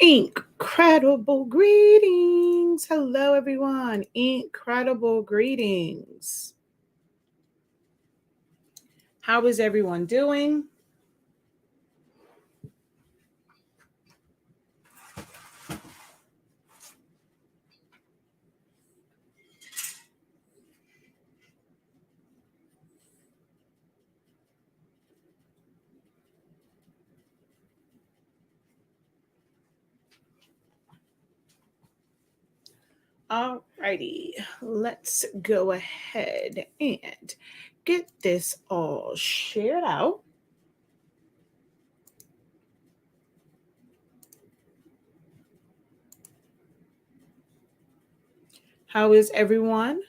Incredible greetings. Hello, everyone. Incredible greetings. How is everyone doing? All righty, let's go ahead and get this all shared out. How is everyone?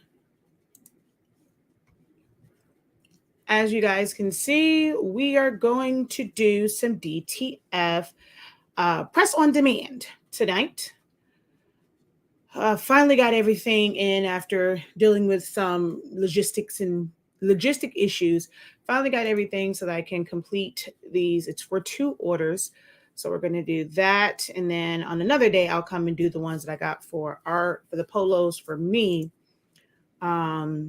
As you guys can see, we are going to do some DTF press on demand tonight. Finally got everything in after dealing with some logistic issues. Finally got everything so that I can complete these. It's for 2 orders. So we're going to do that. And then on another day, I'll come and do the ones that I got for the polos for me. But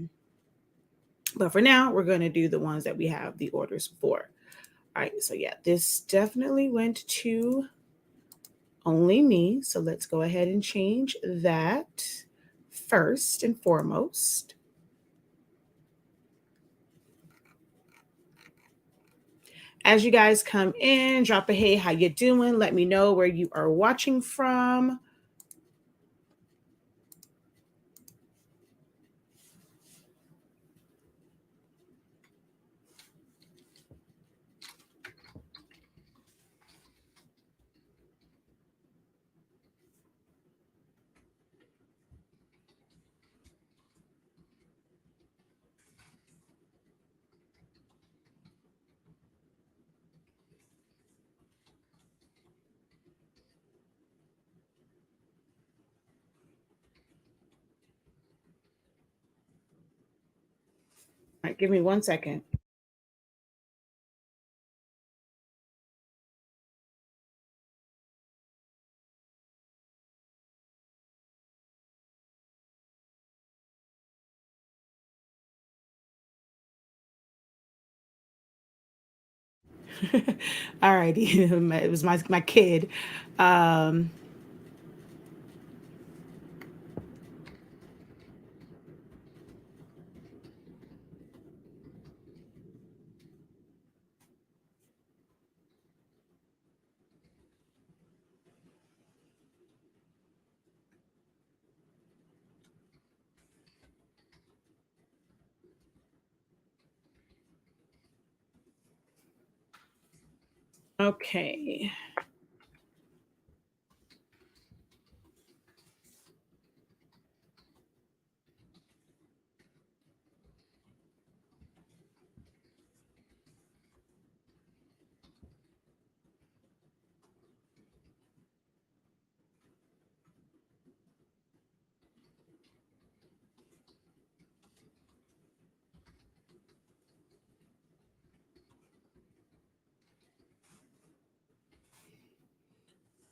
for now, we're going to do the ones that we have the orders for. All right. So yeah, this definitely went to only me. So let's go ahead and change that first and foremost. As you guys come in, drop a hey, how you doing? Let me know where you are watching from. All right, give me 1 second. All righty. It was my kid. Okay.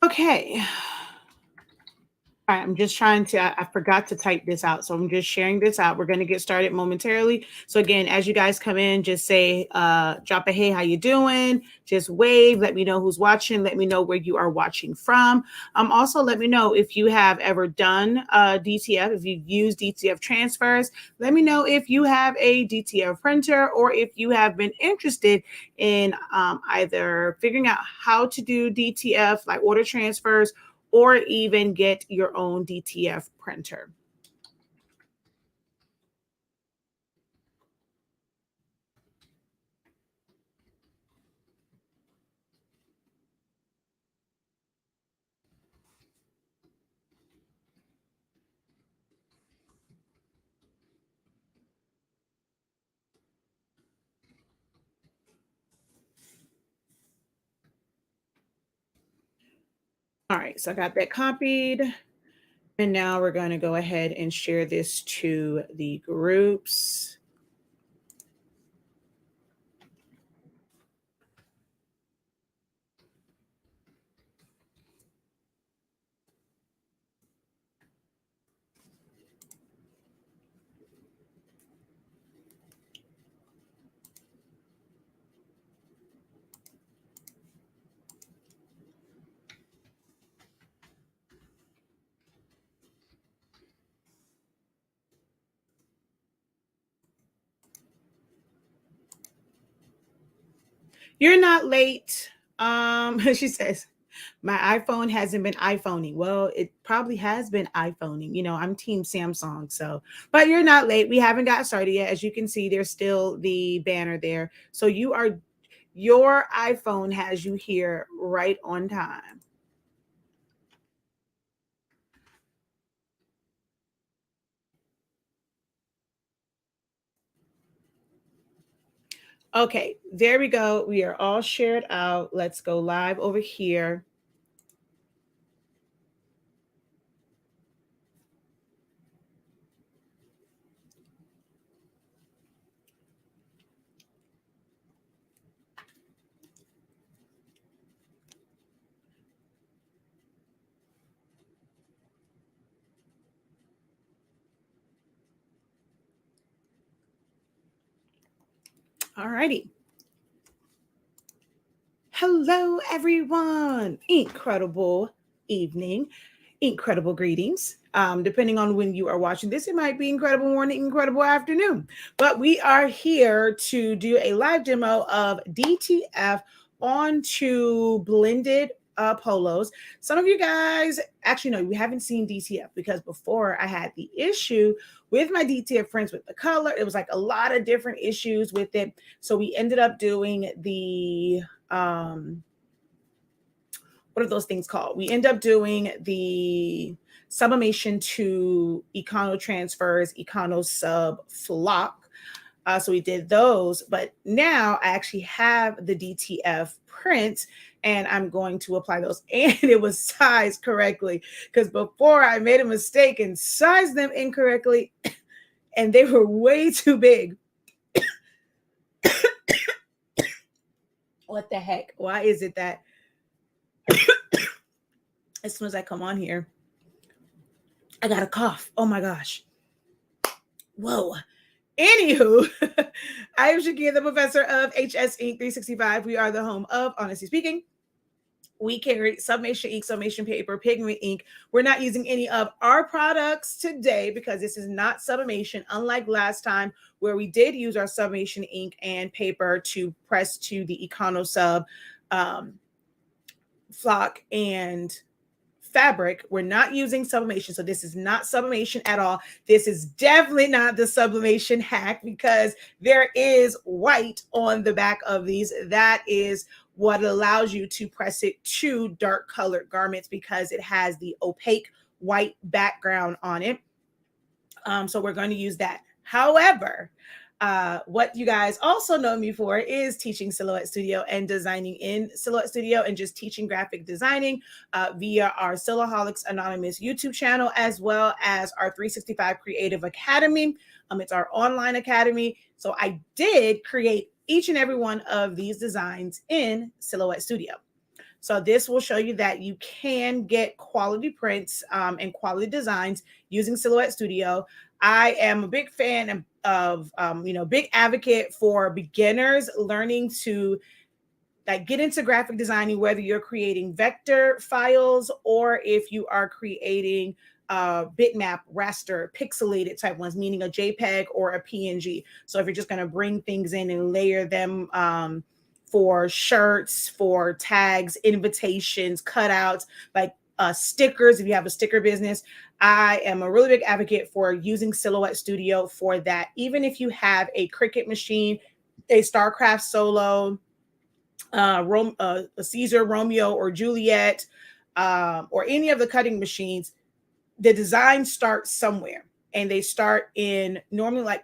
Okay. All right, I'm just trying to, I forgot to type this out. So I'm just sharing this out. We're going to get started momentarily. So again, as you guys come in, just say, drop a, hey, how you doing? Just wave, let me know who's watching. Let me know where you are watching from. Also, let me know if you have ever done DTF, if you've used DTF transfers. Let me know if you have a DTF printer or if you have been interested in either figuring out how to do DTF, like order transfers, or even get your own DTF printer. All right, so I got that copied. And now we're going to go ahead and share this to the groups. You're not late. She says, my iPhone hasn't been iPhoning. Well, it probably has been iPhoning. I'm team Samsung. So, but you're not late. We haven't got started yet. As you can see, there's still the banner there. So your iPhone has you here right on time. Okay, there we go. We are all shared out. Let's go live over here. All righty. Hello, everyone. Incredible evening, incredible greetings. Depending on when you are watching this, it might be incredible morning, incredible afternoon. But we are here to do a live demo of DTF onto blended polos. Some of you guys actually know we haven't seen DTF because before I had the issue with my DTF prints with the color. It was like a lot of different issues with it. So we ended up doing the what are those things called? We end up doing the sublimation to econo transfers, econo sub flock. So we did those, but now I actually have the DTF print and I'm going to apply those. And it was sized correctly because before I made a mistake and sized them incorrectly and they were way too big. What the heck? Why is it that as soon as I come on here, I got a cough? Oh my gosh. Whoa. Anywho, I am Shakia, the professor of HSINK365. We are the home of Honestly Speaking. We carry sublimation ink, sublimation paper, pigment ink. We're not using any of our products today because this is not sublimation, unlike last time where we did use our sublimation ink and paper to press to the Econo Sub flock and fabric. We're not using sublimation. So this is not sublimation at all. This is definitely not the sublimation hack because there is white on the back of these. That is what allows you to press it to dark colored garments because it has the opaque white background on it. So we're going to use that. However, what you guys also know me for is teaching Silhouette Studio and designing in Silhouette Studio and just teaching graphic designing via our Silhouaholics Anonymous YouTube channel, as well as our 365 Creative Academy. It's our online academy. So I did create each and every one of these designs in Silhouette Studio. So this will show you that you can get quality prints and quality designs using Silhouette Studio. I am a big fan of big advocate for beginners learning to get into graphic designing, whether you're creating vector files or if you are creating bitmap, raster, pixelated type ones, meaning a JPEG or a PNG. So if you're just going to bring things in and layer them for shirts, for tags, invitations, cutouts, like stickers, if you have a sticker business, I am a really big advocate for using Silhouette Studio for that. Even if you have a Cricut machine, a StarCraft Solo, a Caesar, Romeo, or Juliet, or any of the cutting machines, the designs start somewhere. And they start in normally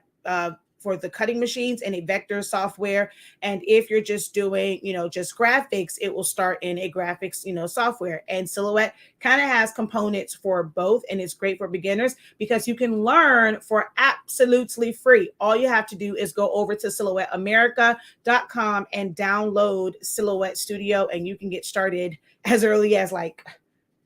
for the cutting machines in a vector software. And if you're just doing, just graphics, it will start in a graphics, software. And Silhouette kind of has components for both. And it's great for beginners because you can learn for absolutely free. All you have to do is go over to silhouetteamerica.com and download Silhouette Studio. And you can get started as early as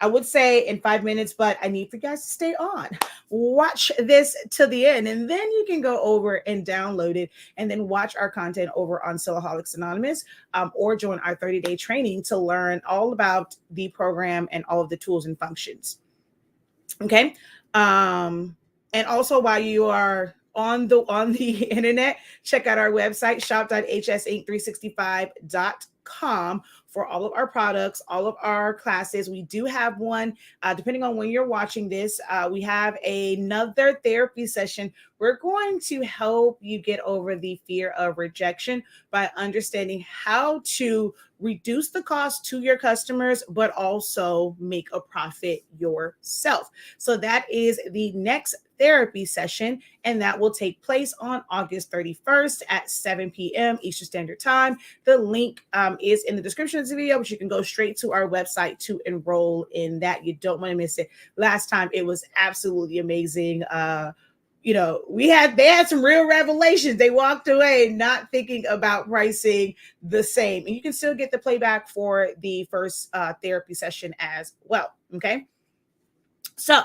I would say in 5 minutes, but I need for you guys to stay on. Watch this to the end, and then you can go over and download it and then watch our content over on Silhouaholics Anonymous or join our 30-day training to learn all about the program and all of the tools and functions. Okay. And also while you are on the internet, check out our website, shop.hsink365.com, for all of our products, all of our classes. We do have one, depending on when you're watching this, we have another therapy session. We're going to help you get over the fear of rejection by understanding how to reduce the cost to your customers, but also make a profit yourself. So that is the next therapy session, and that will take place on August 31st at 7 p.m. Eastern Standard Time. The link is in the description of the video, but you can go straight to our website to enroll in that. You don't want to miss it. Last time it was absolutely amazing. They had some real revelations. They walked away not thinking about pricing the same, and you can still get the playback for the first therapy session as well. Okay, so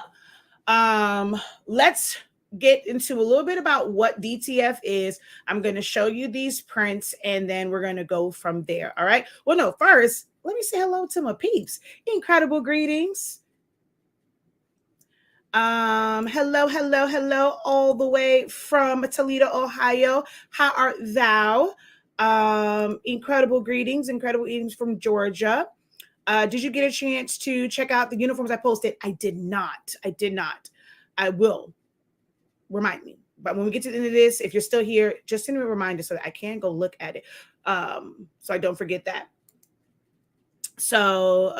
let's get into a little bit about what DTF is. I'm going to show you these prints, and then we're going to go from there. All right. Well, no, first, let me say hello to my peeps. Incredible greetings. Hello, all the way from Toledo, Ohio. How art thou? Incredible greetings from Georgia. Did you get a chance to check out the uniforms I posted? I did not. I will. Remind me. But when we get to the end of this, if you're still here, just send me a reminder so that I can go look at it. So I don't forget that. So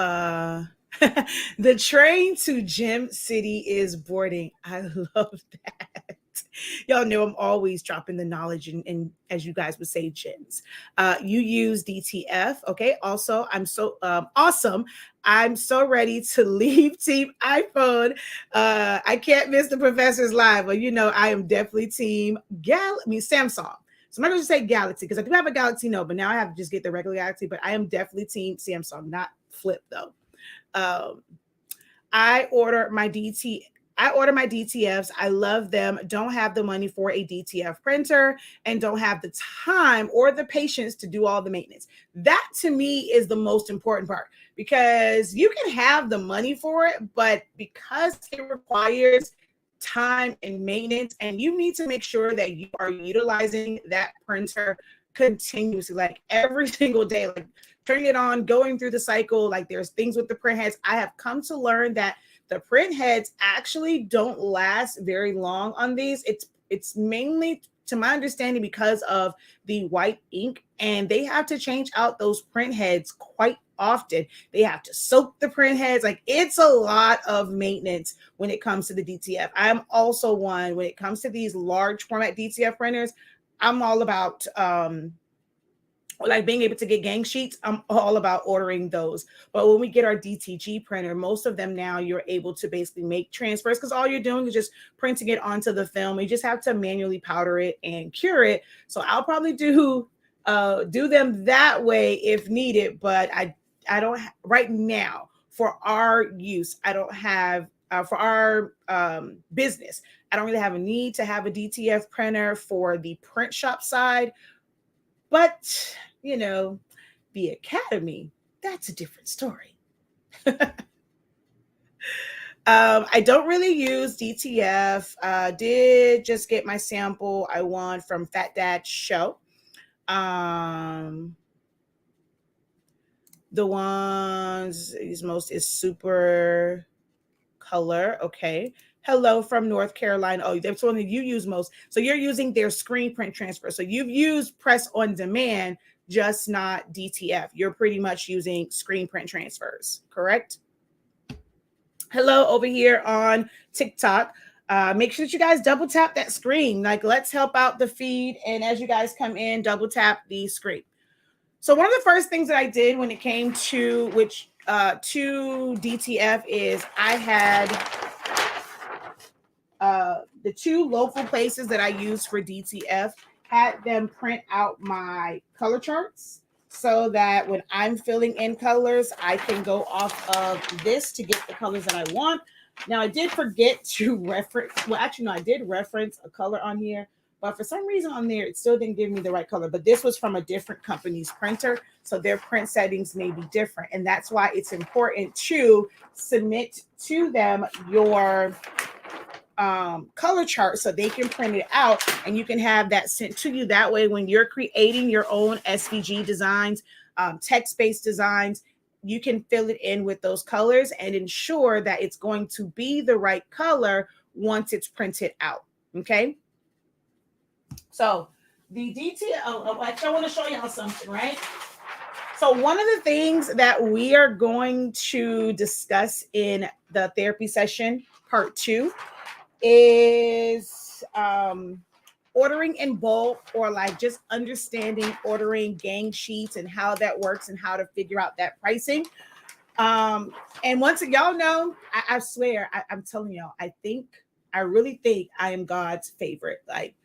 the train to Gem City is boarding. I love that. Y'all know I'm always dropping the knowledge and as you guys would say, gems. You use DTF. Okay. Also, I'm so awesome. I'm so ready to leave Team iPhone. I can't miss the professor's live, but I am definitely Team Samsung. So I'm not going to say Galaxy because I do have a Galaxy Note, but now I have to just get the regular Galaxy. But I am definitely Team Samsung, not Flip though. I order my DTFs. I love them. Don't have the money for a DTF printer and don't have the time or the patience to do all the maintenance. That to me is the most important part, because you can have the money for it, but because it requires time and maintenance, and you need to make sure that you are utilizing that printer continuously, like every single day, like turning it on, going through the cycle. Like there's things with the print heads. I have come to learn that the print heads actually don't last very long on these. It's mainly, to my understanding, because of the white ink, and they have to change out those print heads quite often. They have to soak the print heads. Like it's a lot of maintenance when it comes to the DTF. I'm also one, when it comes to these large format DTF printers, I'm all about like being able to get gang sheets. I'm all about ordering those. But when we get our DTG printer, most of them now, you're able to basically make transfers, because all you're doing is just printing it onto the film. You just have to manually powder it and cure it. So I'll probably do them that way if needed, but I don't right now for our use. I don't have for our business. I don't really have a need to have a DTF printer for the print shop side, but the academy, that's a different story. I don't really use DTF. Did just get my sample I won from Fat Dad Show. The ones is most is Super Color. Okay. Hello from North Carolina. Oh, that's one that you use most. So you're using their screen print transfer. So you've used press on demand, just not DTF. You're pretty much using screen print transfers, correct? Hello over here on TikTok. Make sure that you guys double tap that screen. Like, let's help out the feed. And as you guys come in, double tap the screen. So one of the first things that I did when it came to to DTF is I had the two local places that I use for DTF, had them print out my color charts so that when I'm filling in colors, I can go off of this to get the colors that I want. Now, I did forget to reference, well, actually, no, I did reference a color on here, but for some reason on there, it still didn't give me the right color. But this was from a different company's printer, so their print settings may be different. And that's why it's important to submit to them your color chart so they can print it out and you can have that sent to you. That way, when you're creating your own SVG designs, text-based designs, you can fill it in with those colors and ensure that it's going to be the right color once it's printed out. Okay. So the DTF, actually, I want to show y'all something, right? So one of the things that we are going to discuss in the therapy session, part 2, is ordering in bulk, or like just understanding ordering gang sheets and how that works and how to figure out that pricing. And once y'all know, I swear, I'm telling y'all, I really think I am God's favorite. Like,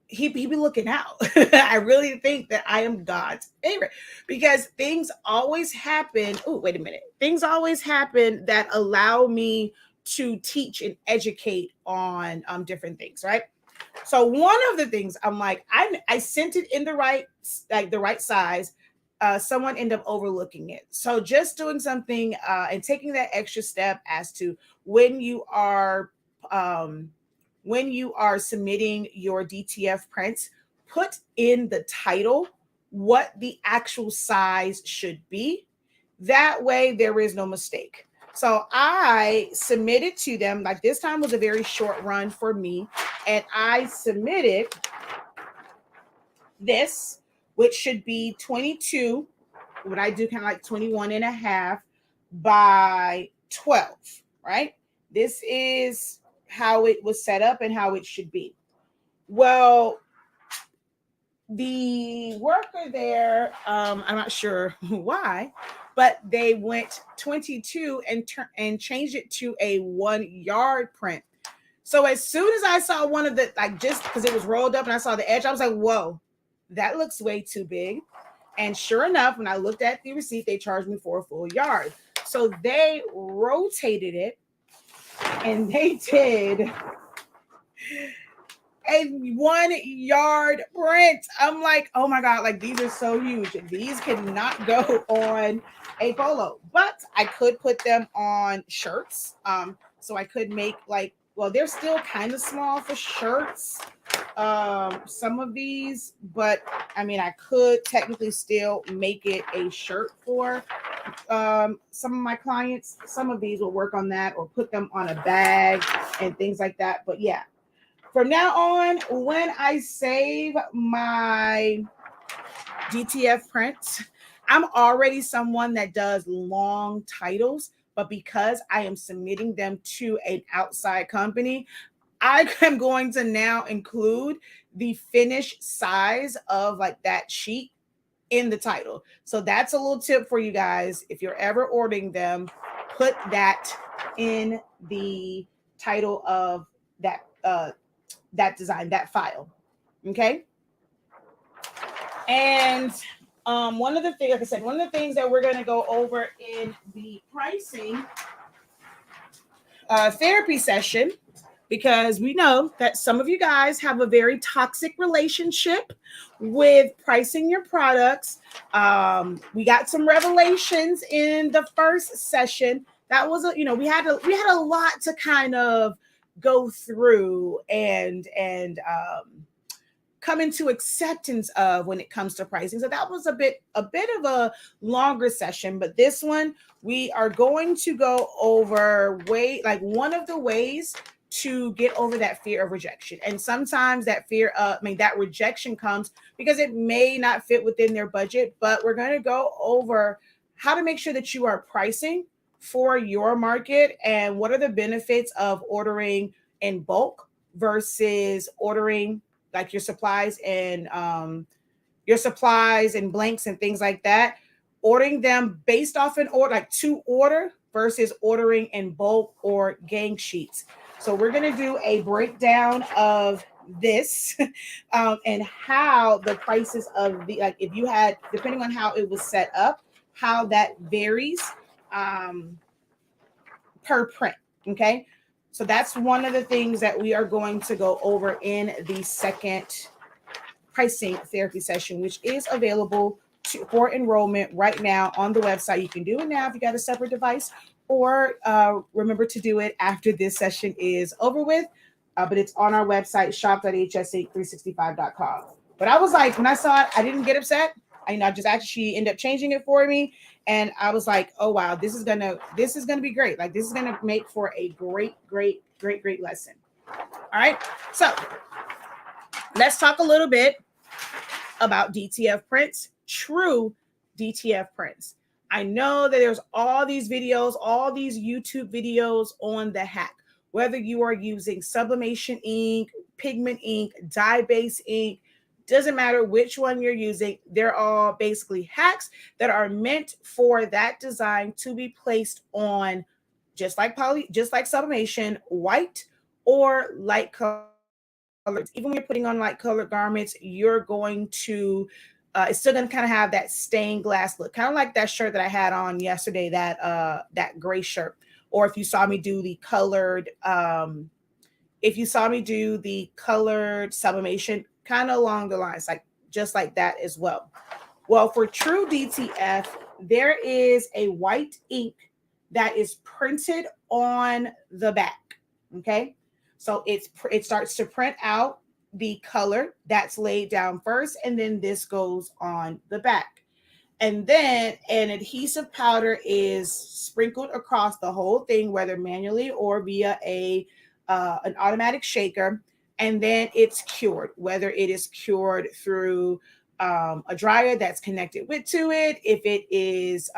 he be looking out. I really think that I am God's favorite because things always happen. Oh, wait a minute. Things always happen that allow me to teach and educate on different things, right? So one of the things I'm like, I sent it in the right size. Someone ended up overlooking it. So just doing something and taking that extra step as to when you are submitting your DTF prints, put in the title what the actual size should be. That way there is no mistake. So I submitted to them, like this time was a very short run for me, and I submitted this, which should be 22, what I do kind of like 21 and a half by 12, right? This is how it was set up and how it should be. Well, the worker there, I'm not sure why, but they went 22 and changed it to a 1 yard print. So as soon as I saw one of the, like, just because it was rolled up and I saw the edge, I was like, whoa, that looks way too big. And sure enough, when I looked at the receipt, they charged me for a full yard. So they rotated it and they did a 1 yard print. I'm like, oh my God, like these are so huge. These cannot go on a polo, but I could put them on shirts. So I could make like, well, they're still kind of small for shirts, some of these, but I mean, I could technically still make it a shirt for some of my clients. Some of these will work on that, or put them on a bag and things like that. But yeah, from now on, when I save my DTF prints, I'm already someone that does long titles, but because I am submitting them to an outside company, I am going to now include the finished size of like that sheet in the title. So that's a little tip for you guys. If you're ever ordering them, put that in the title of that design, that file. Okay. And one of the things, like I said, one of the things that we're going to go over in the pricing therapy session, because we know that some of you guys have a very toxic relationship with pricing your products. We got some revelations in the first session. That was we had a lot to kind of go through and come into acceptance of when it comes to pricing. So that was a bit of a longer session, but this one we are going to go over one of the ways to get over that fear of rejection. And sometimes that that rejection comes because it may not fit within their budget, but we're going to go over how to make sure that you are pricing for your market and what are the benefits of ordering in bulk versus ordering like your supplies and blanks and things like that, ordering them based off an order, like to order versus ordering in bulk or gang sheets. So we're going to do a breakdown of this and how the prices of the, like if you had, depending on how it was set up, how that varies per print. Okay. So that's one of the things that we are going to go over in the second pricing therapy session, which is available for enrollment right now on the website. You can do it now if you got a separate device, or remember to do it after this session is over with. but it's on our website, shop.hsink365.com. But I was like, when I saw it, I didn't get upset. I just actually ended up changing it for me, and I was like, oh wow, this is gonna be great. Like, this is gonna make for a great lesson. All right, so let's talk a little bit about DTF prints, true DTF prints. I know that there's all these videos, all these YouTube videos on the hack, whether you are using sublimation ink, pigment ink, dye-based ink, doesn't matter which one you're using. They're all basically hacks that are meant for that design to be placed on, just like sublimation, white or light color. Even when you're putting on light colored garments, you're going to it's still going to kind of have that stained glass look, kind of like that shirt that I had on yesterday, that gray shirt. Or if you saw me do the colored sublimation, kind of along the lines, like just like that as well. Well, for true DTF, there is a white ink that is printed on the back. Okay, so it starts to print out the color that's laid down first, and then this goes on the back. And then an adhesive powder is sprinkled across the whole thing, whether manually or via an automatic shaker. And then it's cured, whether it is cured through a dryer that's connected to it. If it is,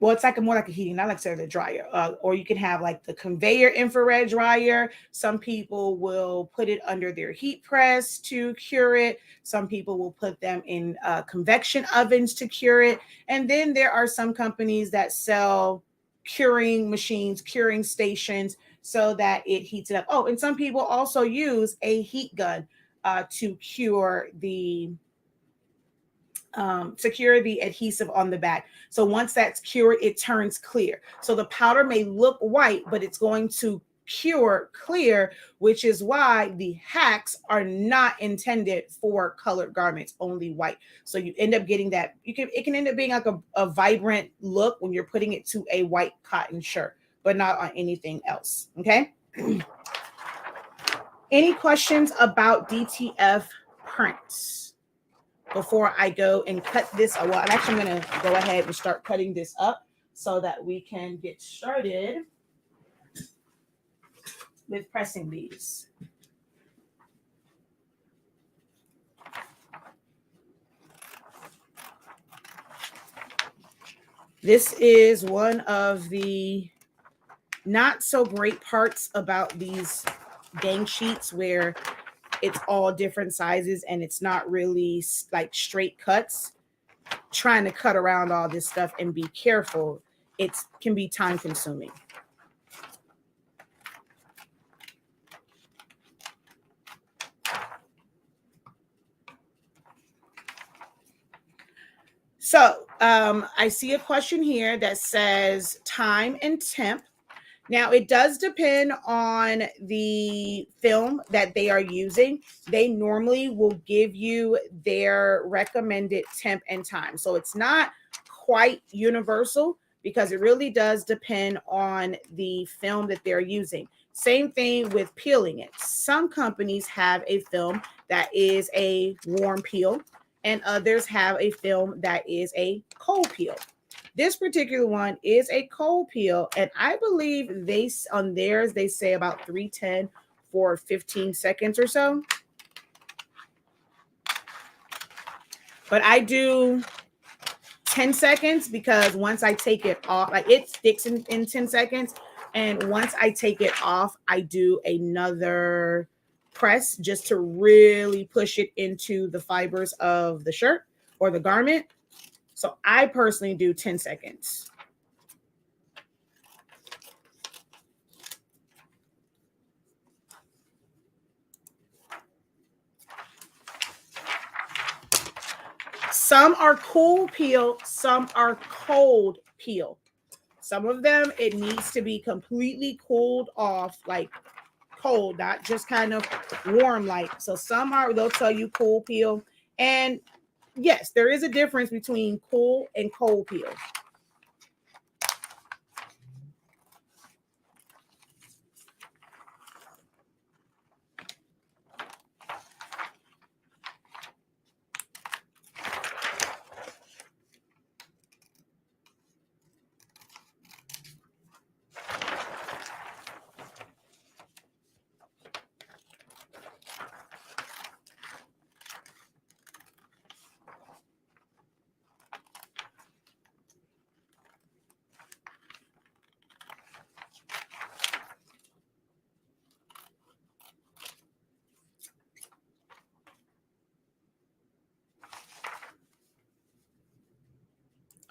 well, it's more like a heating, not like the dryer. Or you can have like the conveyor infrared dryer. Some people will put it under their heat press to cure it. Some people will put them in convection ovens to cure it. And then there are some companies that sell curing machines, curing stations, so that it heats it up. Oh, and some people also use a heat gun to cure the adhesive on the back. So once that's cured, it turns clear. So the powder may look white, but it's going to cure clear, which is why the hacks are not intended for colored garments, only white. So you end up getting that. It can end up being like a vibrant look when you're putting it to a white cotton shirt, but not on anything else. Okay. Any questions about DTF prints before I go and cut this? Well, I'm actually going to go ahead and start cutting this up so that we can get started with pressing these. This is one of the not so great parts about these gang sheets, where it's all different sizes and it's not really like straight cuts. Trying to cut around all this stuff and be careful, it can be time consuming. So I see a question here that says time and temp. Now, it does depend on the film that they are using. They normally will give you their recommended temp and time. So it's not quite universal because it really does depend on the film that they're using. Same thing with peeling it. Some companies have a film that is a warm peel, and others have a film that is a cold peel. This particular one is a cold peel, and I believe on theirs they say about 310 for 15 seconds or so. But I do 10 seconds because once I take it off, like it sticks in 10 seconds. And once I take it off, I do another press just to really push it into the fibers of the shirt or the garment. So I personally do 10 seconds. Some are cool peel, some are cold peel. Some of them, it needs to be completely cooled off, like cold, not just kind of warm like. So some they'll tell you cool peel. And yes, there is a difference between cool and cold peel.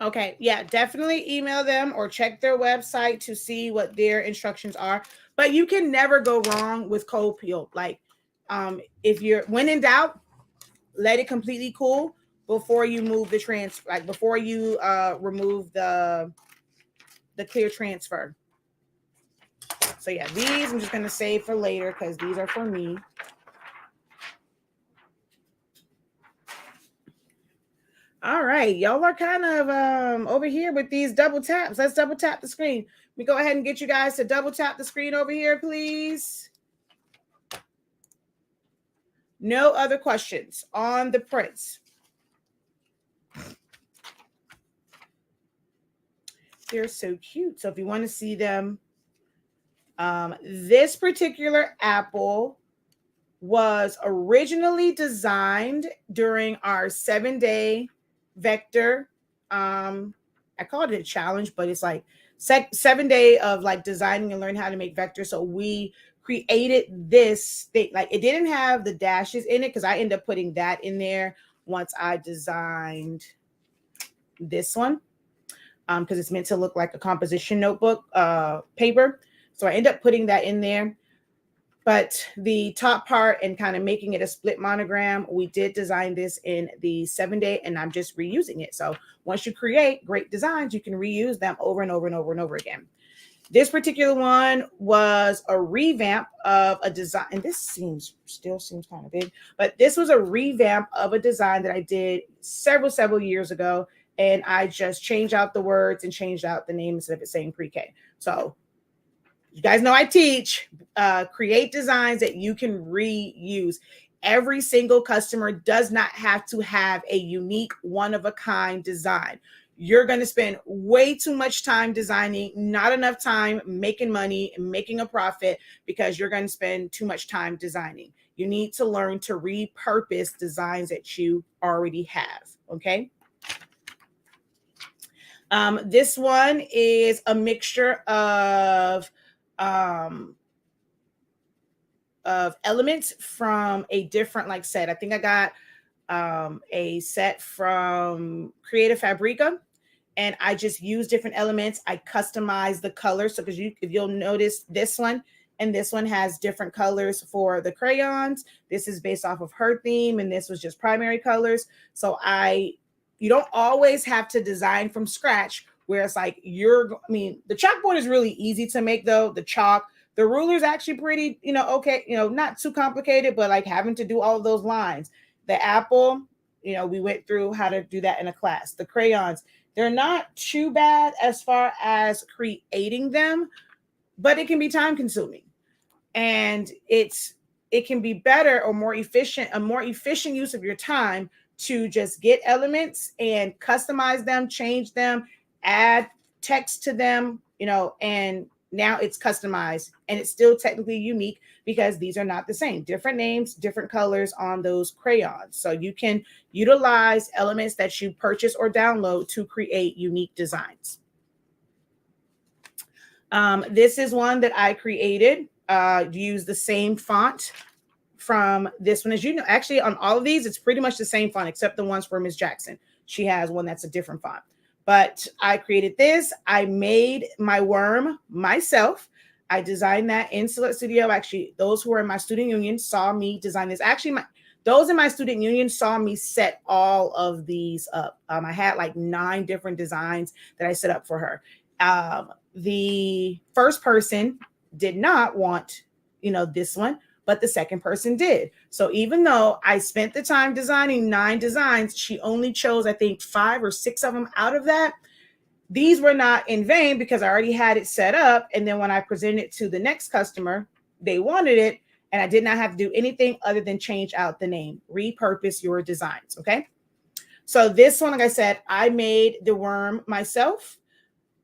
Okay, yeah, definitely email them or check their website to see what their instructions are. But you can never go wrong with cold peel. Like, if you're when in doubt, let it completely cool before you move the transfer. Like before you remove the clear transfer. So yeah, these I'm just gonna save for later because these are for me. All right, y'all are kind of over here with these double taps. Let's double tap the screen. We go ahead and get you guys to double tap the screen over here, please. No other questions on the prints. They're so cute. So if you want to see them, this particular apple was originally designed during our 7-day vector. I called it a challenge, but it's like 7 day of like designing and learn how to make vectors. So we created this thing. Like it didn't have the dashes in it because I ended up putting that in there once I designed this one. Because it's meant to look like a composition notebook paper. So I end up putting that in there. But the top part and kind of making it a split monogram, we did design this in the 7-day and I'm just reusing it. So once you create great designs, you can reuse them over and over and over and over again. This particular one was a revamp of a design, and this still seems kind of big, but this was a revamp of a design that I did several years ago. And I just changed out the words and changed out the name instead of it saying pre-K. So you guys know I teach, create designs that you can reuse. Every single customer does not have to have a unique one-of-a-kind design. You're going to spend way too much time designing, not enough time making money and making a profit because you're going to spend too much time designing. You need to learn to repurpose designs that you already have, okay? This one is a mixture of elements from a different like set. I think I got a set from Creative Fabrica, and I just use different elements. I customize the colors. So because if you'll notice this one and this one has different colors for the crayons. This is based off of her theme, and this was just primary colors. So you don't always have to design from scratch where it's like the chalkboard is really easy to make though. The ruler is actually pretty, okay, not too complicated, but like having to do all of those lines. The apple, we went through how to do that in a class. The crayons, they're not too bad as far as creating them, but it can be time consuming. And it can be better or a more efficient use of your time to just get elements and customize them, change them, add text to them, and now it's customized and it's still technically unique because these are not the same. Different names, different colors on those crayons. So you can utilize elements that you purchase or download to create unique designs. This is one that I created. Use the same font from this one. As you know, actually on all of these, it's pretty much the same font except the ones for Ms. Jackson. She has one that's a different font. But I created this. I made my worm myself. I designed that in Select Studio. Actually, those who are in my student union saw me design this. Actually, those in my student union saw me set all of these up. I had like 9 different designs that I set up for her. The first person did not want, this one, but the second person did. So even though I spent the time designing 9 designs, she only chose, I think, 5 or 6 of them out of that. These were not in vain because I already had it set up. And then when I presented it to the next customer, they wanted it. And I did not have to do anything other than change out the name, repurpose your designs. Okay. So this one, like I said, I made the worm myself.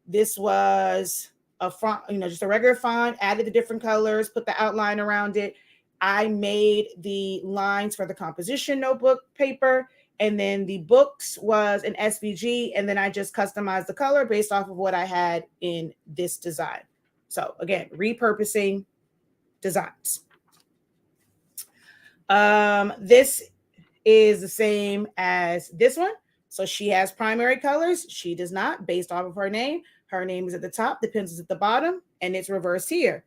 This was a font, just a regular font, added the different colors, put the outline around it. I made the lines for the composition notebook paper, and then the books was an SVG, and then I just customized the color based off of what I had in this design. So again, repurposing designs. This is the same as this one. So she has primary colors. She does not, based off of her name. Her name is at the top, the pencil's at the bottom, and it's reversed here.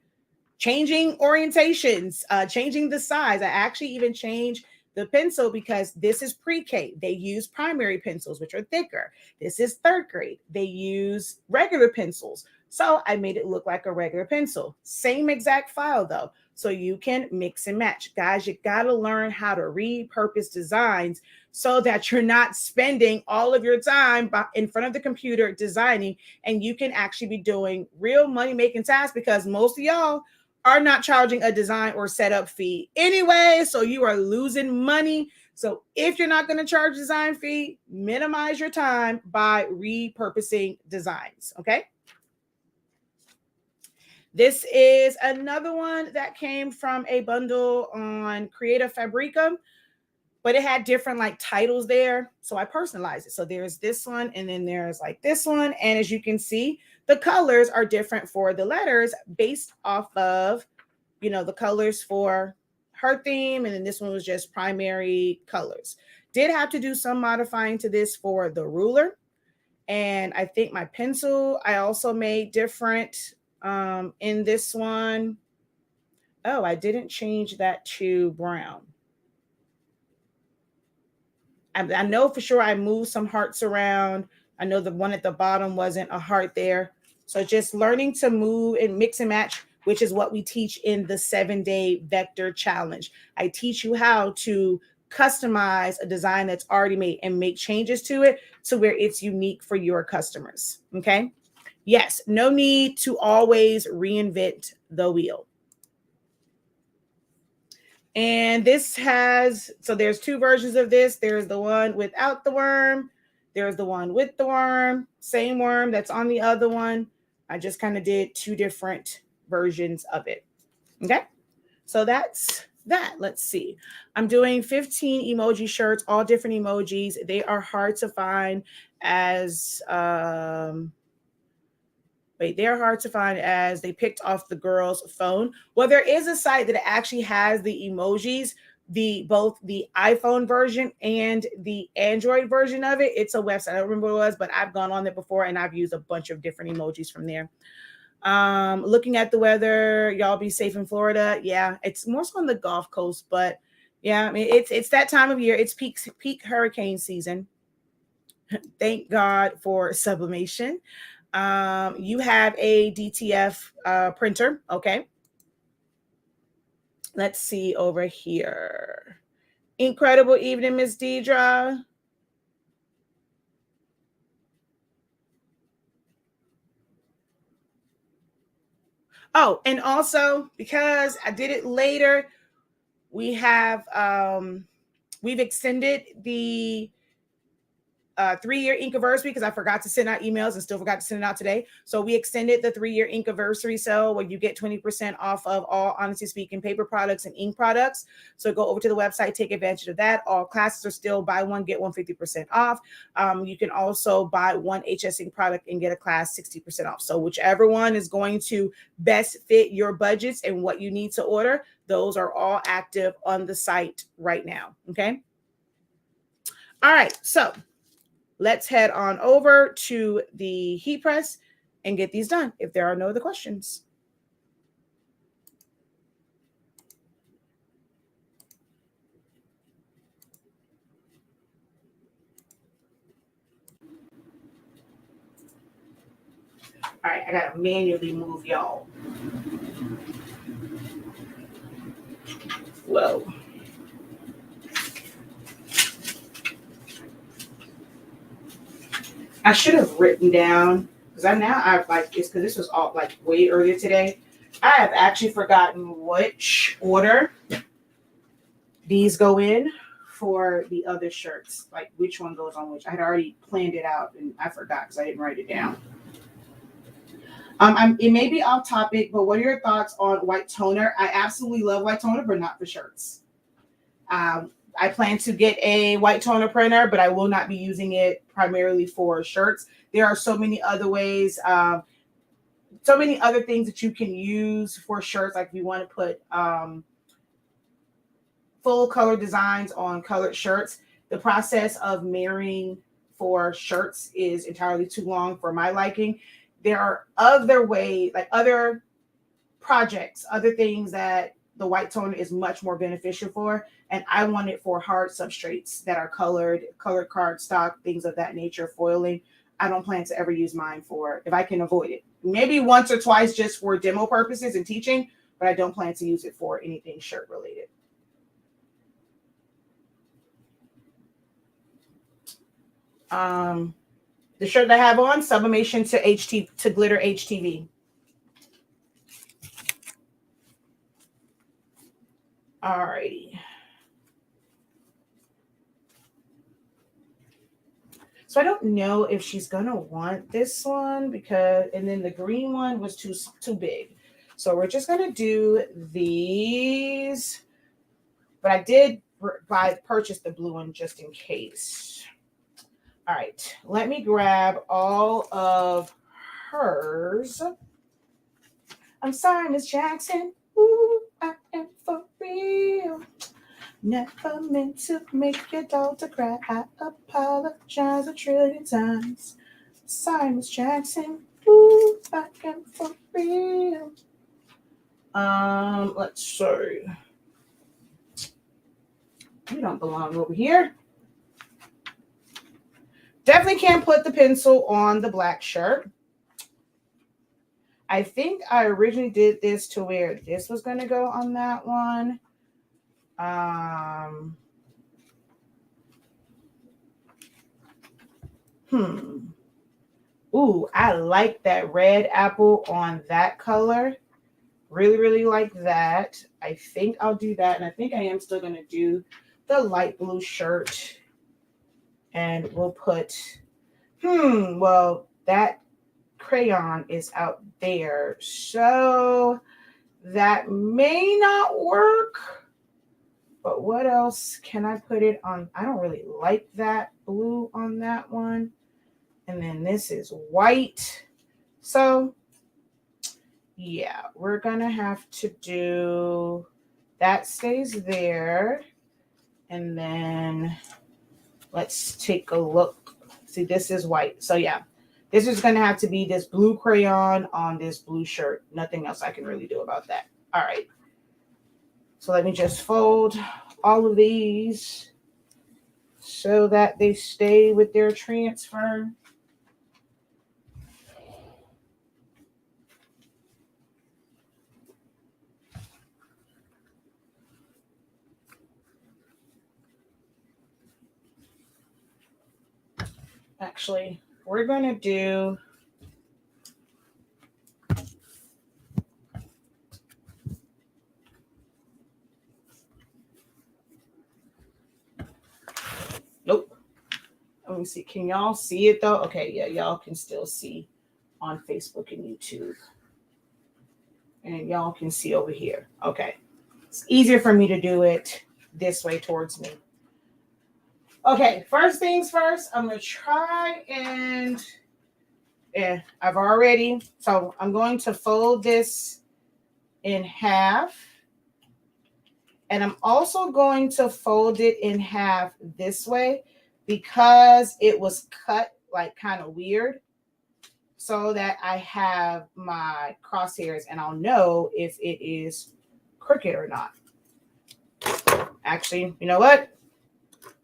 Changing orientations, changing the size. I actually even changed the pencil because this is pre-K. They use primary pencils, which are thicker. This is third grade. They use regular pencils. So I made it look like a regular pencil. Same exact file though. So you can mix and match. Guys, you got to learn how to repurpose designs so that you're not spending all of your time in front of the computer designing, and you can actually be doing real money-making tasks, because most of y'all are not charging a design or setup fee anyway, so you are losing money. So if you're not going to charge design fee, minimize your time by repurposing designs, okay? This is another one that came from a bundle on Creative Fabrica, but it had different like titles there. So I personalized it. So there's this one, and then there's like this one. And as you can see, the colors are different for the letters based off of, you know, the colors for her theme. And then this one was just primary colors. Did have to do some modifying to this for the ruler. And I think my pencil, I also made different in this one. Oh, I didn't change that to brown. I know for sure I moved some hearts around. I know the one at the bottom wasn't a heart there. So just learning to move and mix and match, which is what we teach in the 7-day vector challenge. I teach you how to customize a design that's already made and make changes to it to where it's unique for your customers. Okay. Yes, no need to always reinvent the wheel. And this has, so there's two versions of this. There's the one without the worm. There's the one with the worm, same worm that's on the other one. I just kind of did two different versions of it. Okay. So that's that. Let's see. I'm doing 15 emoji shirts, all different emojis. They are hard to find as, they're hard to find as they picked off the girl's phone. Well, there is a site that actually has the emojis, both the iPhone version and the Android version of it. It's a website. I don't remember what it was, but I've gone on there before and I've used a bunch of different emojis from there. Looking at the weather, y'all be safe in Florida. Yeah, it's more so on the Gulf Coast, but yeah, I mean, it's that time of year. It's peak hurricane season. Thank God for sublimation. You have a DTF printer. Okay. Let's see over here. Incredible evening, Miss Deidre. Oh, and also because I did it later, we have we've extended the 3-year Inkiversary because I forgot to send out emails and still forgot to send it out today. So we extended the 3-year Inkiversary sale where you get 20% off of all Honestly Speaking paper products and ink products. So go over to the website, take advantage of that. All classes are still buy one, get one 50% off. You can also buy one HS Ink product and get a class 60% off. So whichever one is going to best fit your budgets and what you need to order, those are all active on the site right now. Okay. All right. So let's head on over to the heat press and get these done if there are no other questions. All right, I gotta manually move y'all. Whoa. I should have written down because I've like this because this was all like way earlier today. I have actually forgotten which order these go in for the other shirts, like which one goes on which. I had already planned it out and I forgot because I didn't write it down. It may be off topic, but what are your thoughts on white toner? I absolutely love white toner, but not for shirts. I plan to get a white toner printer, but I will not be using it primarily for shirts. There are so many other ways, so many other things that you can use for shirts. Like if you want to put full color designs on colored shirts, the process of marrying for shirts is entirely too long for my liking. There are other ways, like other projects, other things that the white toner is much more beneficial for. And I want it for hard substrates that are colored cardstock, things of that nature, foiling. I don't plan to ever use mine for, if I can avoid it. Maybe once or twice just for demo purposes and teaching, but I don't plan to use it for anything shirt related. The shirt I have on, sublimation to glitter HTV. Alrighty. So I don't know if she's gonna want this one because, and then the green one was too big. So we're just gonna do these. But I did purchase the blue one just in case. All right, let me grab all of hers. I'm sorry, Miss Jackson. Ooh, I am for real. Never meant to make your daughter cry. I apologize 1,000,000,000 times. Sorry, Miss Jackson. Ooh, I am for real. Let's see. You don't belong over here. Definitely can't put the pencil on the black shirt. I think I originally did this to where this was going to go on that one. Ooh, I like that red apple on that color. Really, really like that. I think I'll do that. And I think I am still going to do the light blue shirt. And we'll put, well, that crayon is out there. So that may not work. But what else can I put it on? I don't really like that blue on that one. And then this is white. So yeah, we're going to have to do, that stays there. And then let's take a look. See, this is white. So yeah, this is going to have to be this blue crayon on this blue shirt. Nothing else I can really do about that. All right. So let me just fold all of these so that they stay with their transfer. Actually, we're going to do nope. Let me see. Can y'all see it though? Okay, yeah, y'all can still see on Facebook and YouTube. And y'all can see over here. Okay. It's easier for me to do it this way towards me. Okay, first things first, I'm going to try and so I'm going to fold this in half. And I'm also going to fold it in half this way because it was cut like kind of weird so that I have my crosshairs and I'll know if it is crooked or not. Actually, you know what?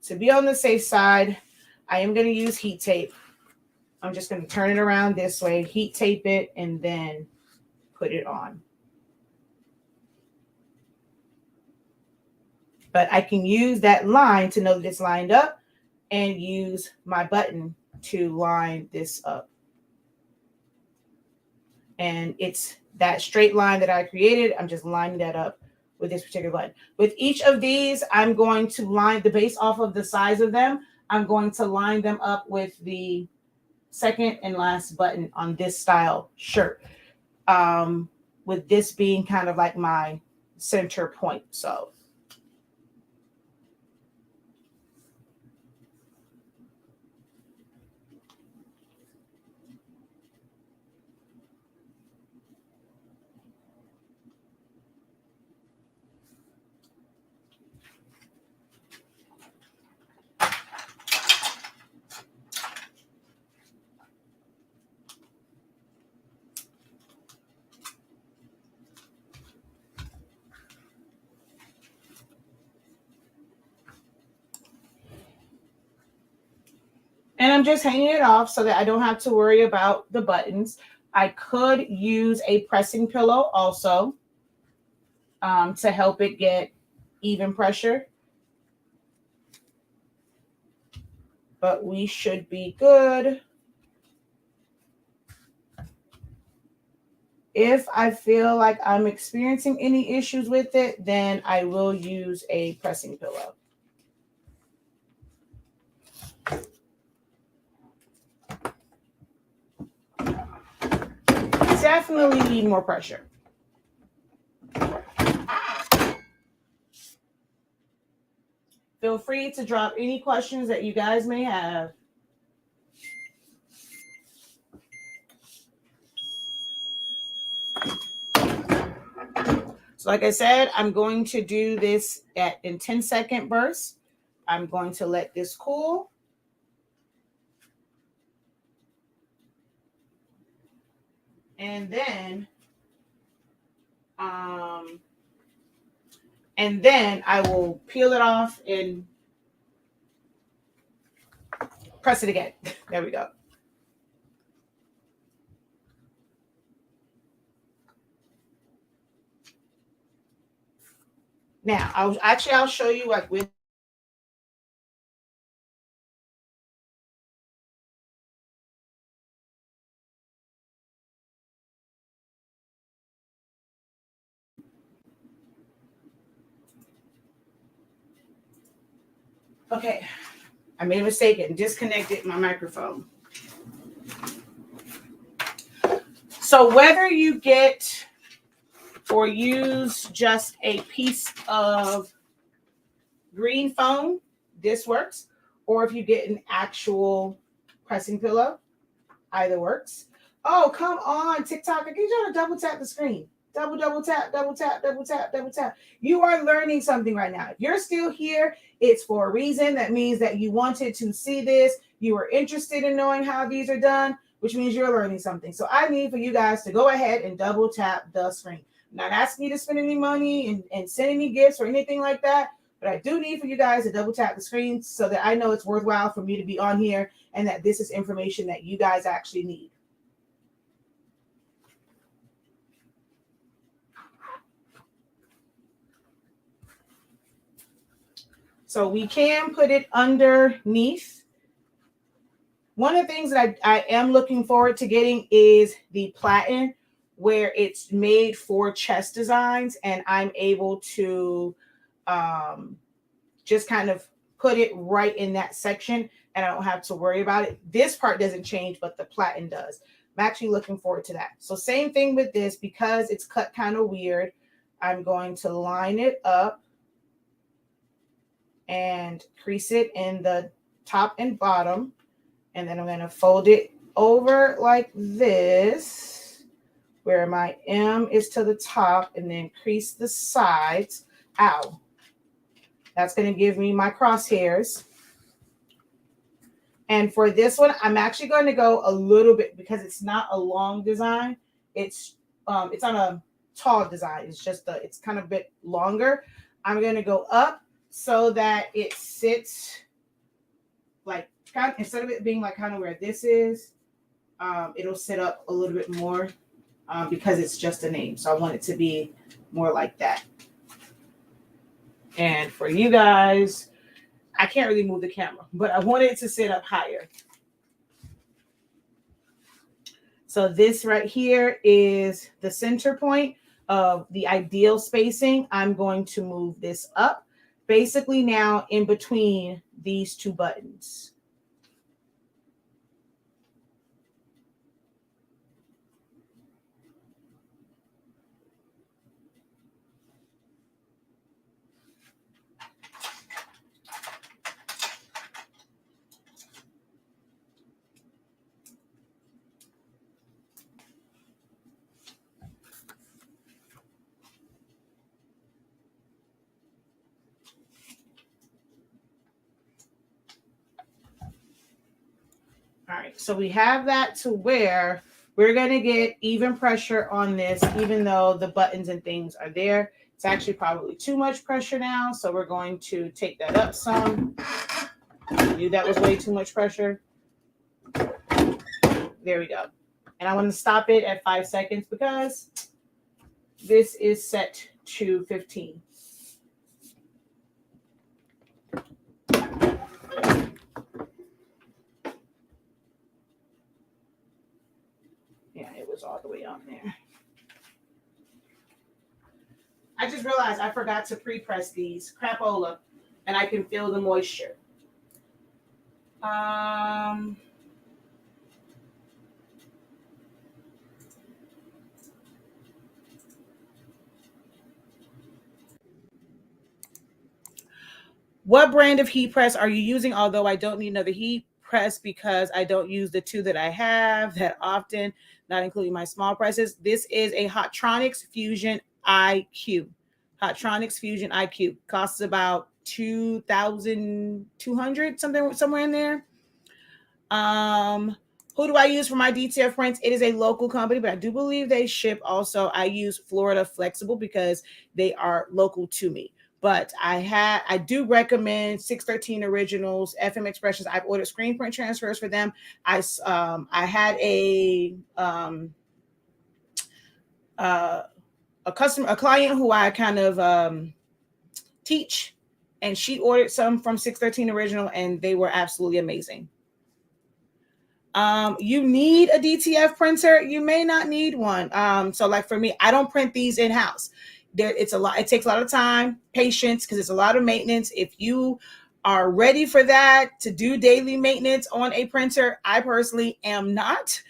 To be on the safe side, I am going to use heat tape. I'm just going to turn it around this way, heat tape it, and then put it on. But I can use that line to know that it's lined up and use my button to line this up. And it's that straight line that I created. I'm just lining that up with this particular button. With each of these, I'm going to line the base off of the size of them. I'm going to line them up with the second and last button on this style shirt. With this being kind of like my center point. So I'm just hanging it off so that I don't have to worry about the buttons. I could use a pressing pillow also to help it get even pressure. But we should be good. If I feel like I'm experiencing any issues with it, then I will use a pressing pillow. Definitely need more pressure. Feel free to drop any questions that you guys may have. So like I said, I'm going to do this in 10-second bursts. I'm going to let this cool. And then I will peel it off and press it again. There we go. Now, I'll show you like with. Okay, I made a mistake and disconnected my microphone. So whether you get or use just a piece of green foam, this works. Or if you get an actual pressing pillow, either works. Oh, come on, TikTok. I need you to double tap the screen. Double tap, double tap, double tap, double tap. You are learning something right now. If you're still here, it's for a reason. That means that you wanted to see this. You were interested in knowing how these are done, which means you're learning something. So I need for you guys to go ahead and double tap the screen. I'm not asking you to spend any money and send any gifts or anything like that, but I do need for you guys to double tap the screen so that I know it's worthwhile for me to be on here and that this is information that you guys actually need. So we can put it underneath. One of the things that I am looking forward to getting is the platen, where it's made for chest designs, and I'm able to just kind of put it right in that section, and I don't have to worry about it. This part doesn't change, but the platen does. I'm actually looking forward to that. So same thing with this, because it's cut kind of weird, I'm going to line it up and crease it in the top and bottom. And then I'm going to fold it over like this, where my M is to the top, and then crease the sides. Ow. That's going to give me my crosshairs. And for this one, I'm actually going to go a little bit, because it's not a long design. It's on a tall design. It's just it's kind of a bit longer. I'm going to go up so that it sits like instead of it being like kind of where this is, it'll sit up a little bit more because it's just a name. So I want it to be more like that. And for you guys, I can't really move the camera, but I want it to sit up higher. So this right here is the center point of the ideal spacing. I'm going to move this up, basically now in between these two buttons. All right, so we have that to where we're going to get even pressure on this, even though the buttons and things are there. It's actually probably too much pressure now, so we're going to take that up some. I knew that was way too much pressure. There we go. And I want to stop it at 5 seconds because this is set to 15. Yeah, it was all the way on there. I just realized I forgot to pre-press these crapola, and I can feel the moisture. What brand of heat press are you using? Although I don't need another heat press because I don't use the two that I have that often, not including my small presses. This is a Hotronix Fusion IQ. Hotronix Fusion IQ costs about 2,200 something, somewhere in there. Who do I use for my DTF prints? It is a local company, but I do believe they ship also. I use Florida Flexible because they are local to me. But I do recommend 613 Originals, FM Expressions. I've ordered screen print transfers for them. I had a client who I kind of teach, and she ordered some from 613 Original, and they were absolutely amazing. You need a DTF printer. You may not need one. So like for me, I don't print these in-house. It's a lot. It takes a lot of time, patience, because it's a lot of maintenance. If you are ready for that to do daily maintenance on a printer, I personally am not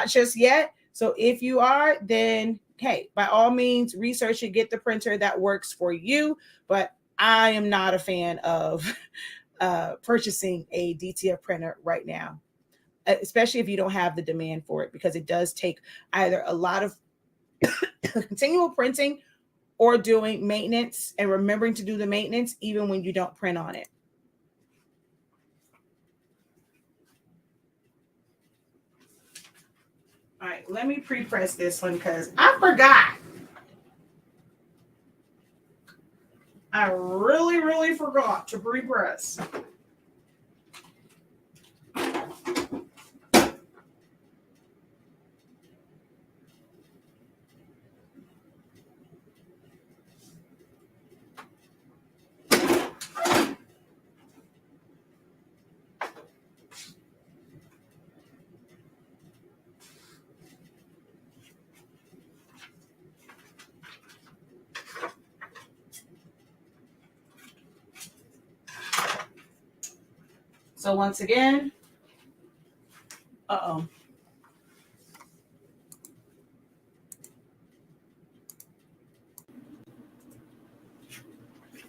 just yet. So if you are, then hey, by all means, research and get the printer that works for you. But I am not a fan of purchasing a DTF printer right now, especially if you don't have the demand for it, because it does take either a lot of continual printing or doing maintenance and remembering to do the maintenance even when you don't print on it. All right, let me pre-press this one because I forgot. I really forgot to pre-press. So once again,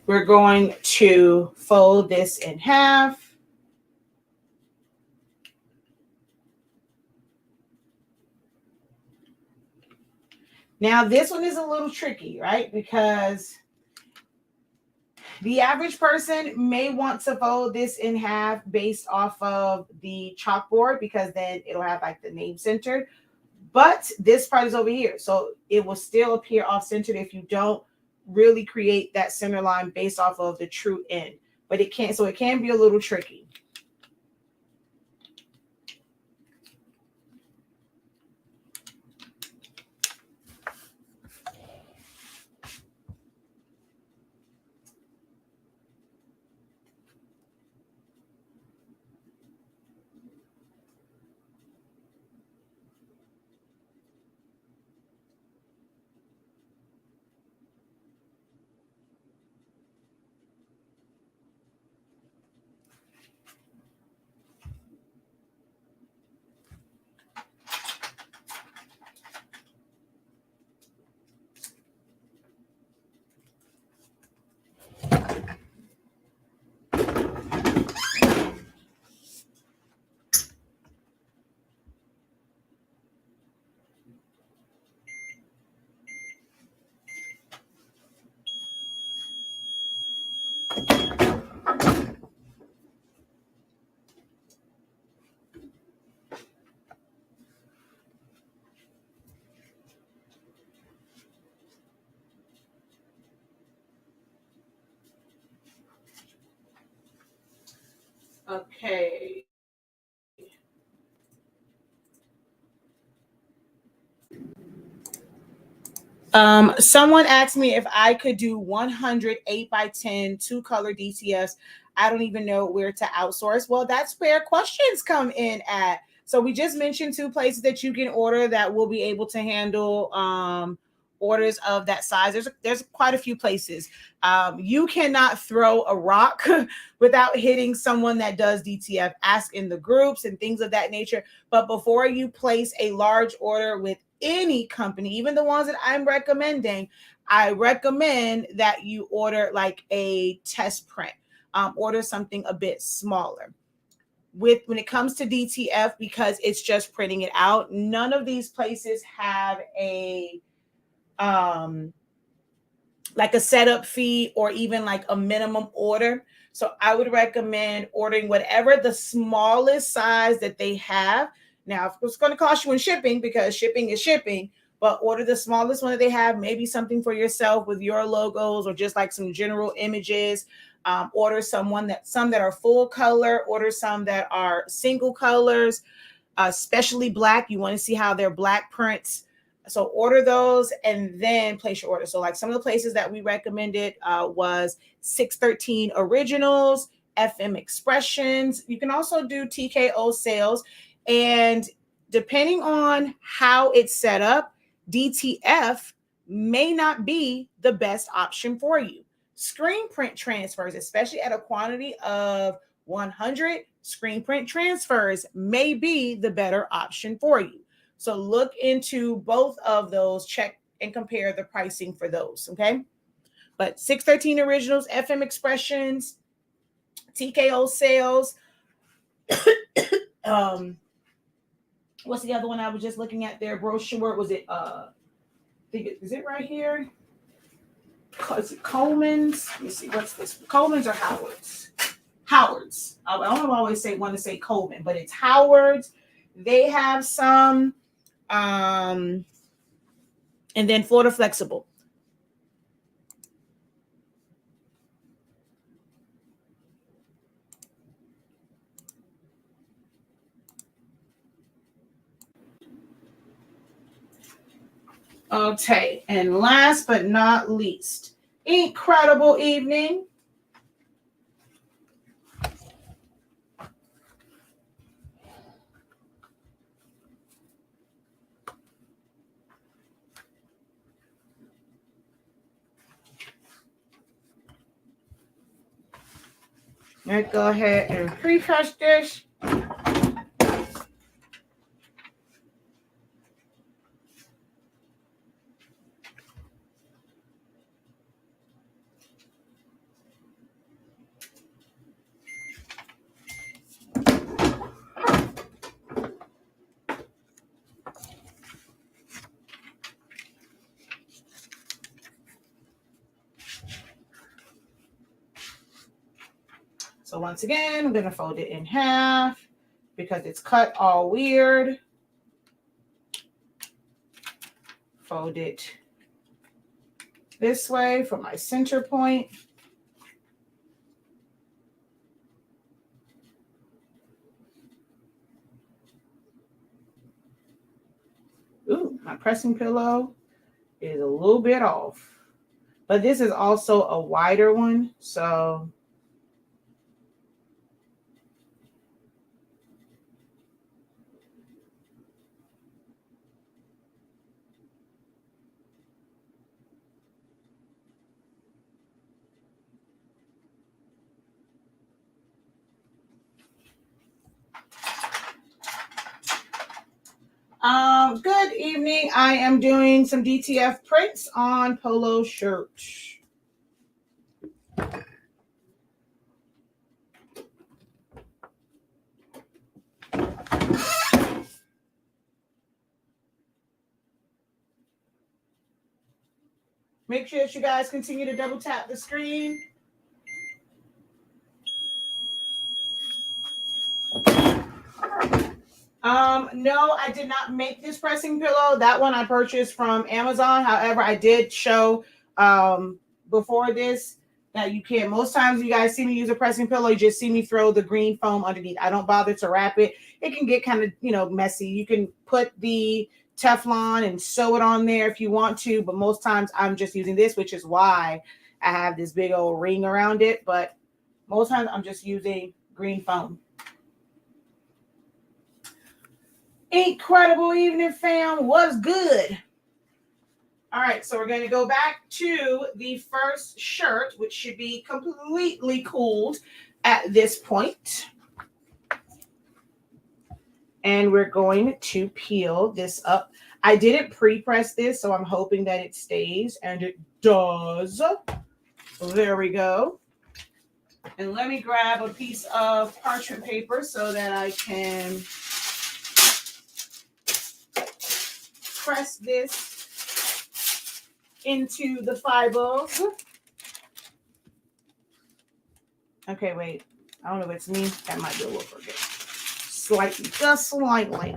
we're going to fold this in half. Now this one is a little tricky, right? Because the average person may want to fold this in half based off of the chalkboard, because then it'll have like the name centered. But this part is over here, so it will still appear off-centered if you don't really create that center line based off of the true end. But it can't, so it can be a little tricky. Okay. Someone asked me if I could do 100 8x10 2-color DTFs. I don't even know where to outsource. Well, that's where questions come in at. So we just mentioned 2 places that you can order that will be able to handle orders of that size. There's quite a few places. You cannot throw a rock without hitting someone that does DTF. Ask in the groups and things of that nature. But before you place a large order with any company, even the ones that I'm recommending, I recommend that you order like a test print. Order something a bit smaller. When it comes to DTF, because it's just printing it out, none of these places have a like a setup fee or even like a minimum order. So I would recommend ordering whatever the smallest size that they have. Now, it's going to cost you in shipping because shipping is shipping, but order the smallest one that they have, maybe something for yourself with your logos or just like some general images. Order some that are full color, order some that are single colors, especially black. You want to see how they're black prints. So order those and then place your order. So like some of the places that we recommended was 613 Originals, FM Expressions. You can also do TKO Sales. And depending on how it's set up, DTF may not be the best option for you. Screen print transfers, especially at a quantity of 100, screen print transfers may be the better option for you. So look into both of those, check and compare the pricing for those, okay? But 613 Originals, FM Expressions, TKO Sales. What's the other one I was just looking at there? Brochure, was it, is it right here? Is it Coleman's? Let me see, what's this? Coleman's or Howard's? Howard's. I don't always want to say Coleman, but it's Howard's. They have some. And then Florida Flexible. Okay, and last but not least, incredible evening. Let's go ahead and refresh this. So once again, I'm going to fold it in half because it's cut all weird. Fold it this way for my center point. Ooh, my pressing pillow is a little bit off. But this is also a wider one, so good evening. I am doing some DTF prints on polo shirts. Make sure that you guys continue to double tap the screen. No, I did not make this pressing pillow. That one I purchased from Amazon. However, I did show before this that you can. Most times you guys see me use a pressing pillow, you just see me throw the green foam underneath. I don't bother to wrap it. It can get kind of, messy. You can put the Teflon and sew it on there if you want to, but most times I'm just using this, which is why I have this big old ring around it. But most times I'm just using green foam. Incredible evening, fam. What's good? All right, so we're going to go back to the first shirt, which should be completely cooled at this point. And we're going to peel this up. I didn't pre-press this, so I'm hoping that it stays, and it does. There we go. And let me grab a piece of parchment paper so that I can press this into the fibers. Okay, wait. I don't know if it's me. That might be a little crooked. Slightly, just slightly.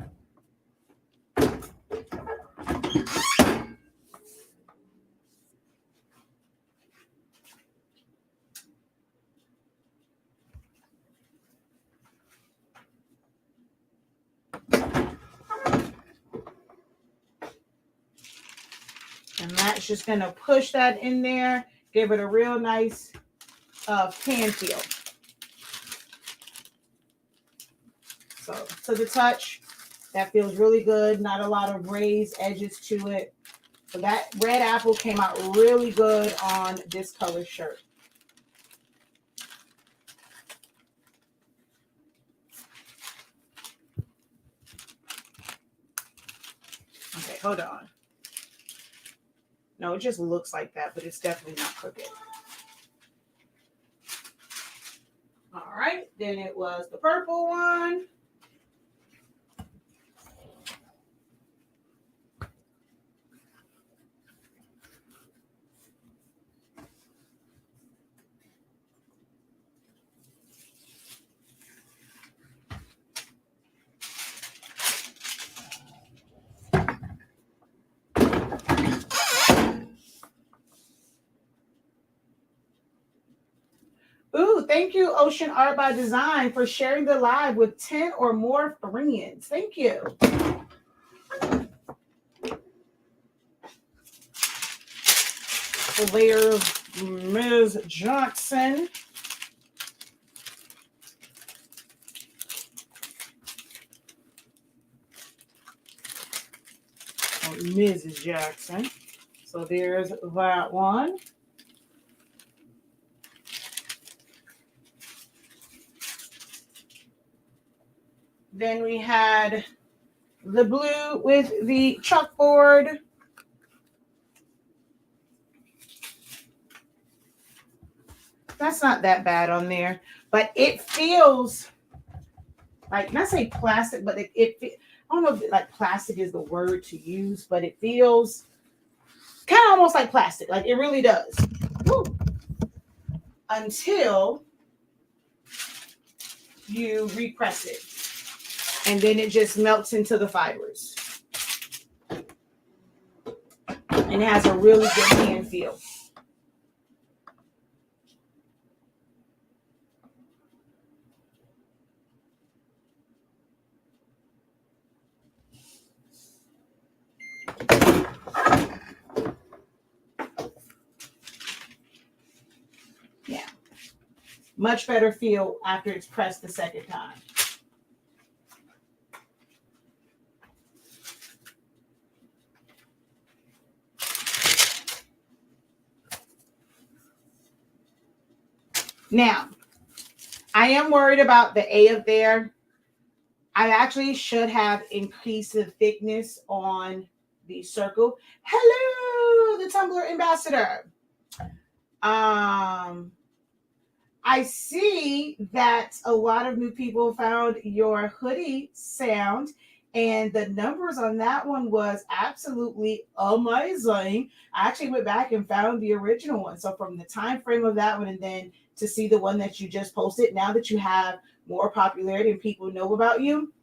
And that's just going to push that in there, give it a real nice pan feel. So to the touch, that feels really good. Not a lot of raised edges to it. So that red apple came out really good on this color shirt. Okay, hold on. No, it just looks like that, but it's definitely not crooked. All right, then it was the purple one. Ooh, thank you, Ocean Art by Design, for sharing the live with 10 or more friends. Thank you. So there's Ms. Johnson. Or Mrs. Jackson. So there's that one. Then we had the blue with the chalkboard. That's not that bad on there, but it feels like, not say plastic, but I don't know if like plastic is the word to use, but it feels kind of almost like plastic. Like it really does. Woo. Until you repress it. And then it just melts into the fibers. And it has a really good hand feel. Yeah. Much better feel after it's pressed the second time. Now, I am worried about the A up there. I actually should have increased the thickness on the circle. Hello, the Tumblr ambassador. I see that a lot of new people found your hoodie sound, and the numbers on that one was absolutely amazing. I actually went back and found the original one. So from the time frame of that one, and then to see the one that you just posted, now that you have more popularity and people know about you,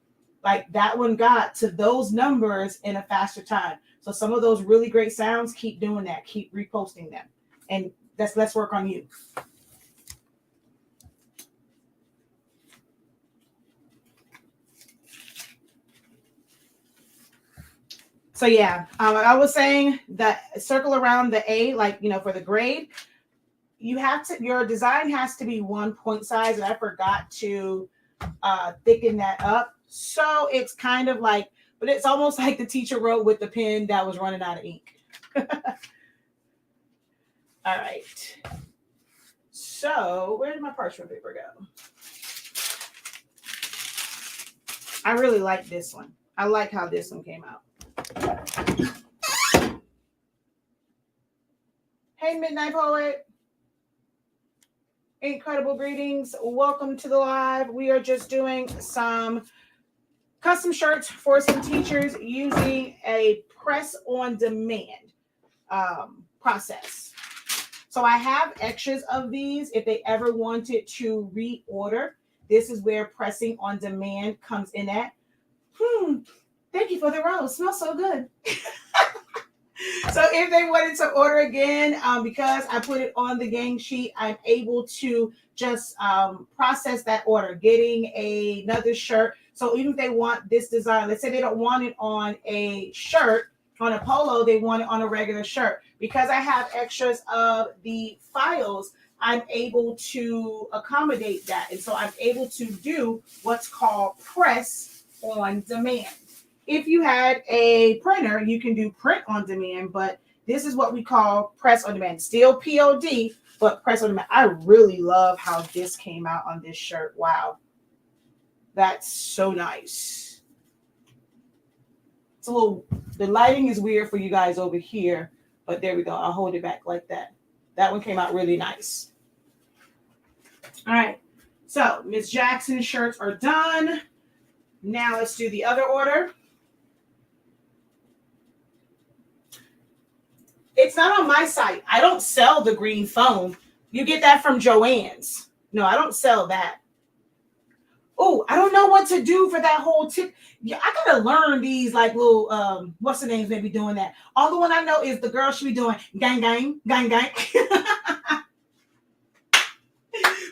like that one got to those numbers in a faster time. So some of those really great sounds, keep doing that, keep reposting them, and let's work on you. So yeah, I was saying that circle around the A, like, you know, for the grade, your design has to be 1 point size, and I forgot to thicken that up. So it's kind of like, but it's almost like the teacher wrote with the pen that was running out of ink. All right. So where did my parchment paper go? I really like this one. I like how this one came out. Hey, Midnight Poet. Incredible greetings. Welcome to the live. We are just doing some custom shirts for some teachers using a press on demand process. So I have extras of these if they ever wanted to reorder. This is where pressing on demand comes in at. Thank you for the rose. Smells so good. So if they wanted to order again, because I put it on the gang sheet, I'm able to just process that order, getting another shirt. So even if they want this design, let's say they don't want it on a shirt, on a polo, they want it on a regular shirt. Because I have extras of the files, I'm able to accommodate that. And so I'm able to do what's called press on demand. If you had a printer, you can do print on demand, but this is what we call press on demand. Still POD, but press on demand. I really love how this came out on this shirt. Wow. That's so nice. It's a little, the lighting is weird for you guys over here, but there we go. I'll hold it back like that. That one came out really nice. All right. So Miss Jackson's shirts are done. Now let's do the other order. It's not on my site. I don't sell the green foam. You get that from Joann's. No, I don't sell that. Oh, I don't know what to do for that whole tip. Yeah, I gotta learn these like little what's the names maybe doing that. All the one I know is the girl should be doing gang gang gang gang.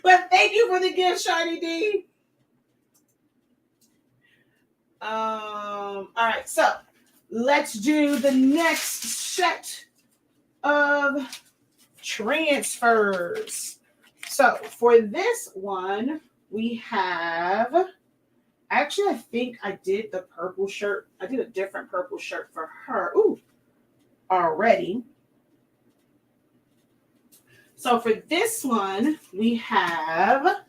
But thank you for the gift, Shiny D. All right, so let's do the next set of transfers. So for this one, we have, actually, I think I did the purple shirt. I did a different purple shirt for her. Ooh, already. So for this one, we have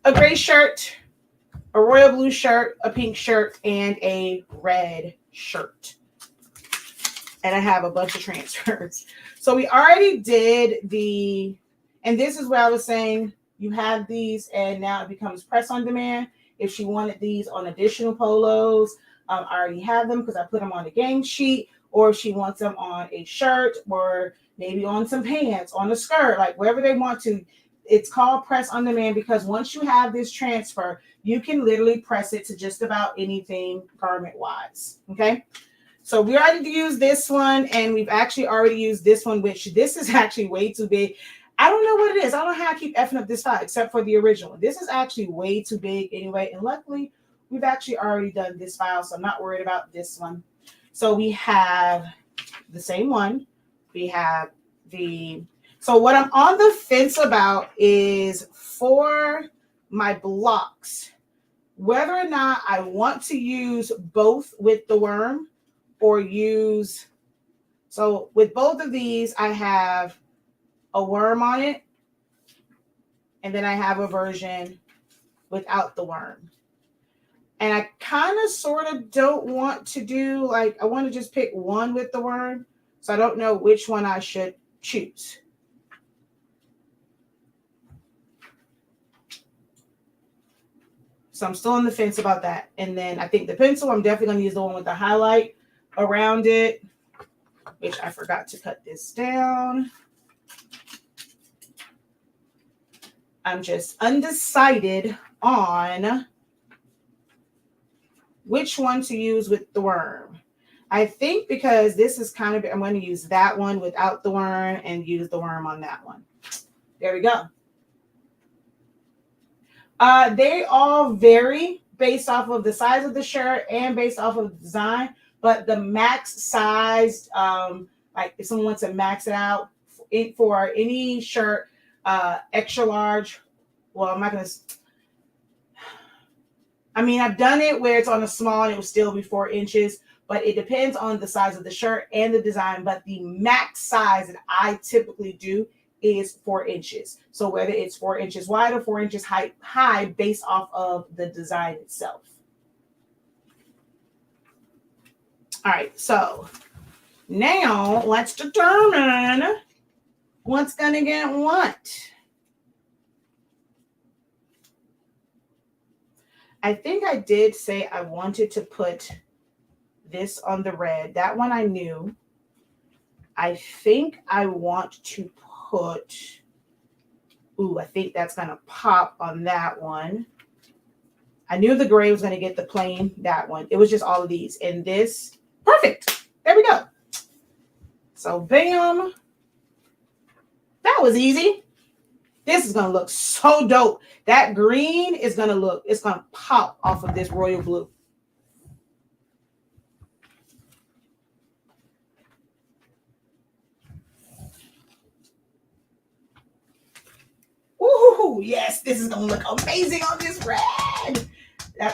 a gray shirt, a royal blue shirt, a pink shirt, and a red shirt. And I have a bunch of transfers. So we already did and this is what I was saying, you have these and now it becomes press on demand. If she wanted these on additional polos, I already have them because I put them on the gang sheet, or if she wants them on a shirt or maybe on some pants, on a skirt, like wherever they want to. It's called press on demand because once you have this transfer, you can literally press it to just about anything garment wise. Okay. So we already used this one, and we've actually already used this one, which this is actually way too big. I don't know what it is. I don't know how I keep effing up this file, except for the original. This is actually way too big anyway. And luckily, we've actually already done this file, so I'm not worried about this one. So we have the same one. We have so what I'm on the fence about is for my blocks, whether or not I want to use both with the worm or use, so with both of these, I have a worm on it, and then I have a version without the worm. And I kind of sort of don't want to do, like, I want to just pick one with the worm, so I don't know which one I should choose. So I'm still on the fence about that. And then I think the pencil, I'm definitely going to use the one with the highlight around it, which I forgot to cut this down. I'm just undecided on which one to use with the worm. I think because this is kind of, I'm going to use that one without the worm and use the worm on that one. There we go. They all vary based off of the size of the shirt and based off of the design, but the max size, like if someone wants to max it out for any shirt, extra large, well, I'm not going to, I mean, I've done it where it's on a small and it will still be 4 inches, but it depends on the size of the shirt and the design. But the max size that I typically do is 4 inches. So whether it's 4 inches wide or 4 inches high based off of the design itself. All right, so now let's determine what's going to get what. I think I did say I wanted to put this on the red. That one I knew. I think I want to put, I think that's going to pop on that one. I knew the gray was going to get the plain, that one. It was just all of these. And this, perfect. There we go. So bam. That was easy. This is going to look so dope. That green is going to look, it's going to pop off of this royal blue. Ooh, yes, this is going to look amazing on this red.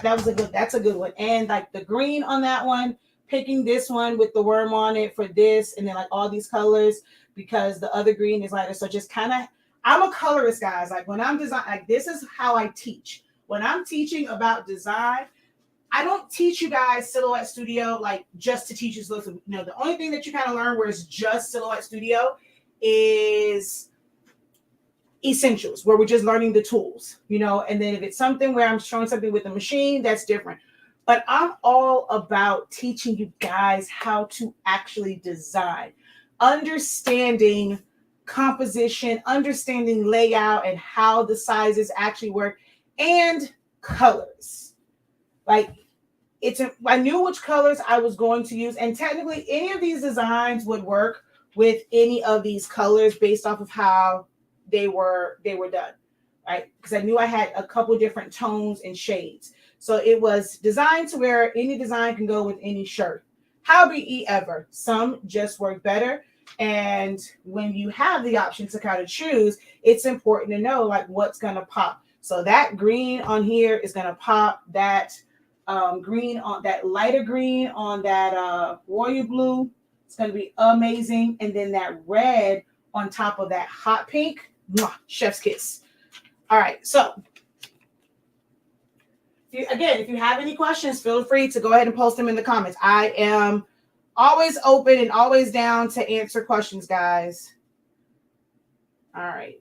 That's a good one. And like the green on that one, picking this one with the worm on it for this, and then like all these colors because the other green is lighter. So just kind of, I'm a colorist, guys. Like when I'm designing, like this is how I teach. When I'm teaching about design, I don't teach you guys Silhouette Studio like just to teach you Silhouette. You know, the only thing that you kind of learn where it's just Silhouette Studio is essentials, where we're just learning the tools, you know, and then if it's something where I'm showing something with a machine, that's different. But I'm all about teaching you guys how to actually design, understanding composition, understanding layout and how the sizes actually work, and colors. Like I knew which colors I was going to use, and technically any of these designs would work with any of these colors based off of how they were done, right? Because I knew I had a couple different tones and shades. So it was designed to where any design can go with any shirt. However, some just work better. And when you have the option to kind of choose, it's important to know like what's going to pop. So that green on here is going to pop. That green on that lighter green on that royal blue, it's going to be amazing. And then that red on top of that hot pink, chef's kiss. All right, so if you have any questions, feel free to go ahead and post them in the comments. I am always open and always down to answer questions, guys. All right.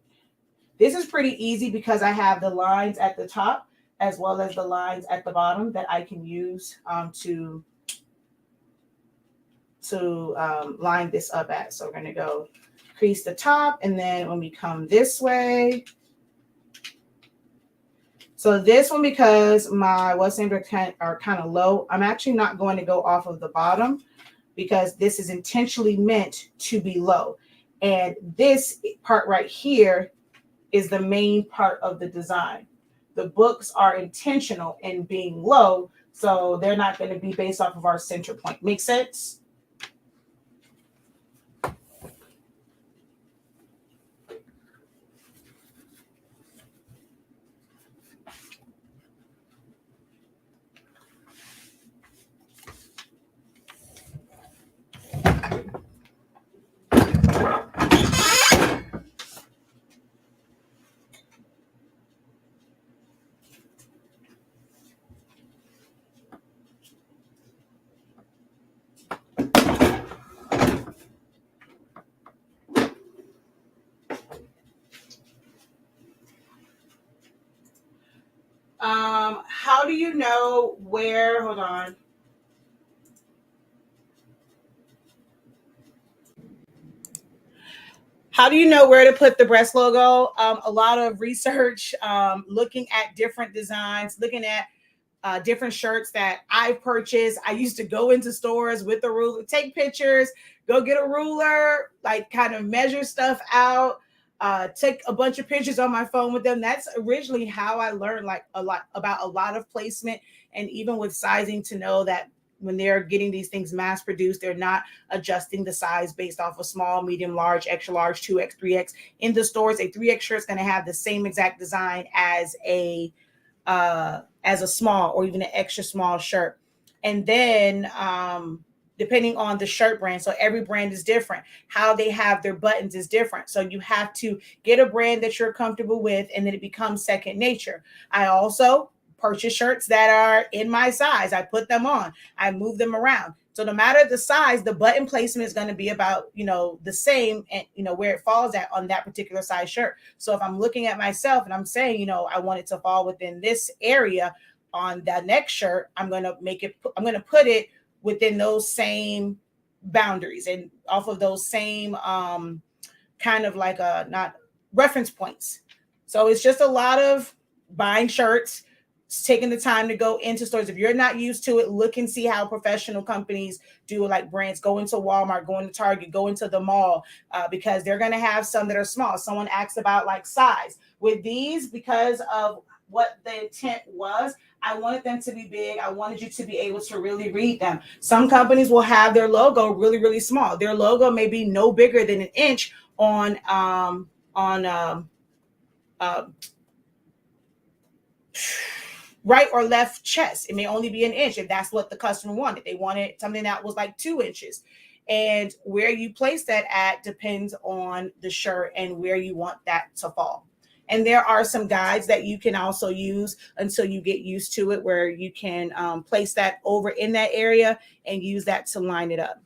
This is pretty easy because I have the lines at the top as well as the lines at the bottom that I can use to line this up at. So we're going to go crease the top, and then when we come this way, so this one, because my what's named are kind of low, I'm actually not going to go off of the bottom because this is intentionally meant to be low. And this part right here is the main part of the design. The books are intentional in being low, so they're not going to be based off of our center point. Make sense? How do you know where, hold on. How do you know where to put the breast logo? A lot of research, looking at different designs, looking at different shirts that I've purchased. I used to go into stores with a ruler, take pictures, go get a ruler, like kind of measure stuff out. take a bunch of pictures on my phone with them. That's originally how I learned like a lot about a lot of placement, and even with sizing, to know that when they're getting these things mass produced, they're not adjusting the size based off of small, medium, large, extra large, 2X, 3X. In the stores, a 3X shirt is going to have the same exact design as a small or even an extra small shirt. And then depending on the shirt brand, so every brand is different. How they have their buttons is different. So you have to get a brand that you're comfortable with, and then it becomes second nature. I also purchase shirts that are in my size. I put them on. I move them around. So no matter the size, the button placement is going to be about, the same, and, where it falls at on that particular size shirt. So if I'm looking at myself and I'm saying, I want it to fall within this area on that next shirt, I'm going to put it within those same boundaries and off of those same kind of like not reference points. So it's just a lot of buying shirts, taking the time to go into stores. If you're not used to it, look and see how professional companies do, like brands. Go into Walmart, go into Target, go into the mall, because they're going to have some that are small. Someone asked about like size. With these, because of what the intent was, I wanted them to be big. I wanted you to be able to really read them. Some companies will have their logo really, really small. Their logo may be no bigger than an inch on right or left chest. It may only be an inch if that's what the customer wanted. They wanted something that was like 2 inches. And where you place that at depends on the shirt and where you want that to fall. And there are some guides that you can also use until you get used to it, where you can place that over in that area and use that to line it up.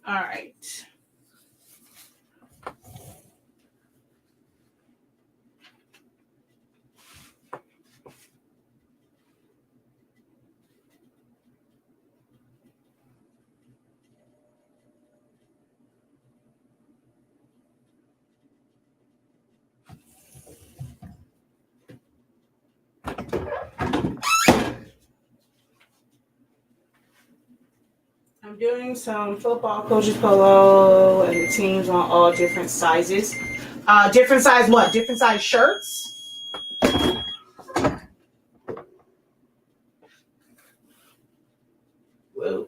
All right. I'm doing some football coaches polo, and the teams want all different sizes. Different size what? Different size shirts? Whoa.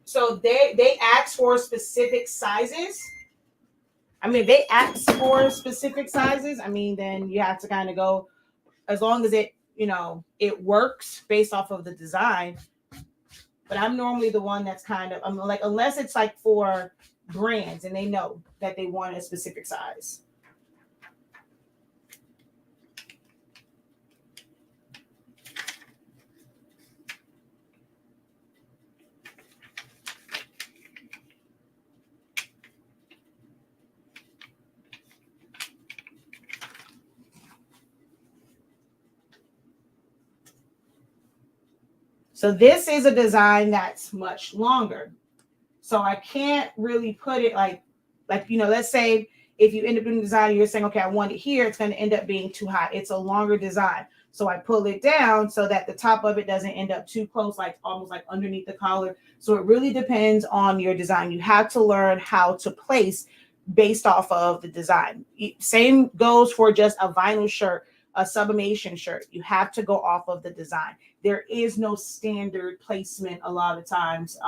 So they ask for specific sizes. I mean, if they ask for specific sizes, I mean, then you have to kind of go, as long as it works based off of the design. But I'm normally the one that's I'm like, unless it's like for brands and they know that they want a specific size. So this is a design that's much longer. So I can't really put it like, let's say if you end up doing the design and you're saying, okay, I want it here, it's going to end up being too high. It's a longer design. So I pull it down so that the top of it doesn't end up too close, like almost like underneath the collar. So it really depends on your design. You have to learn how to place based off of the design. Same goes for just a vinyl shirt, a sublimation shirt. You have to go off of the design. There is no standard placement a lot of times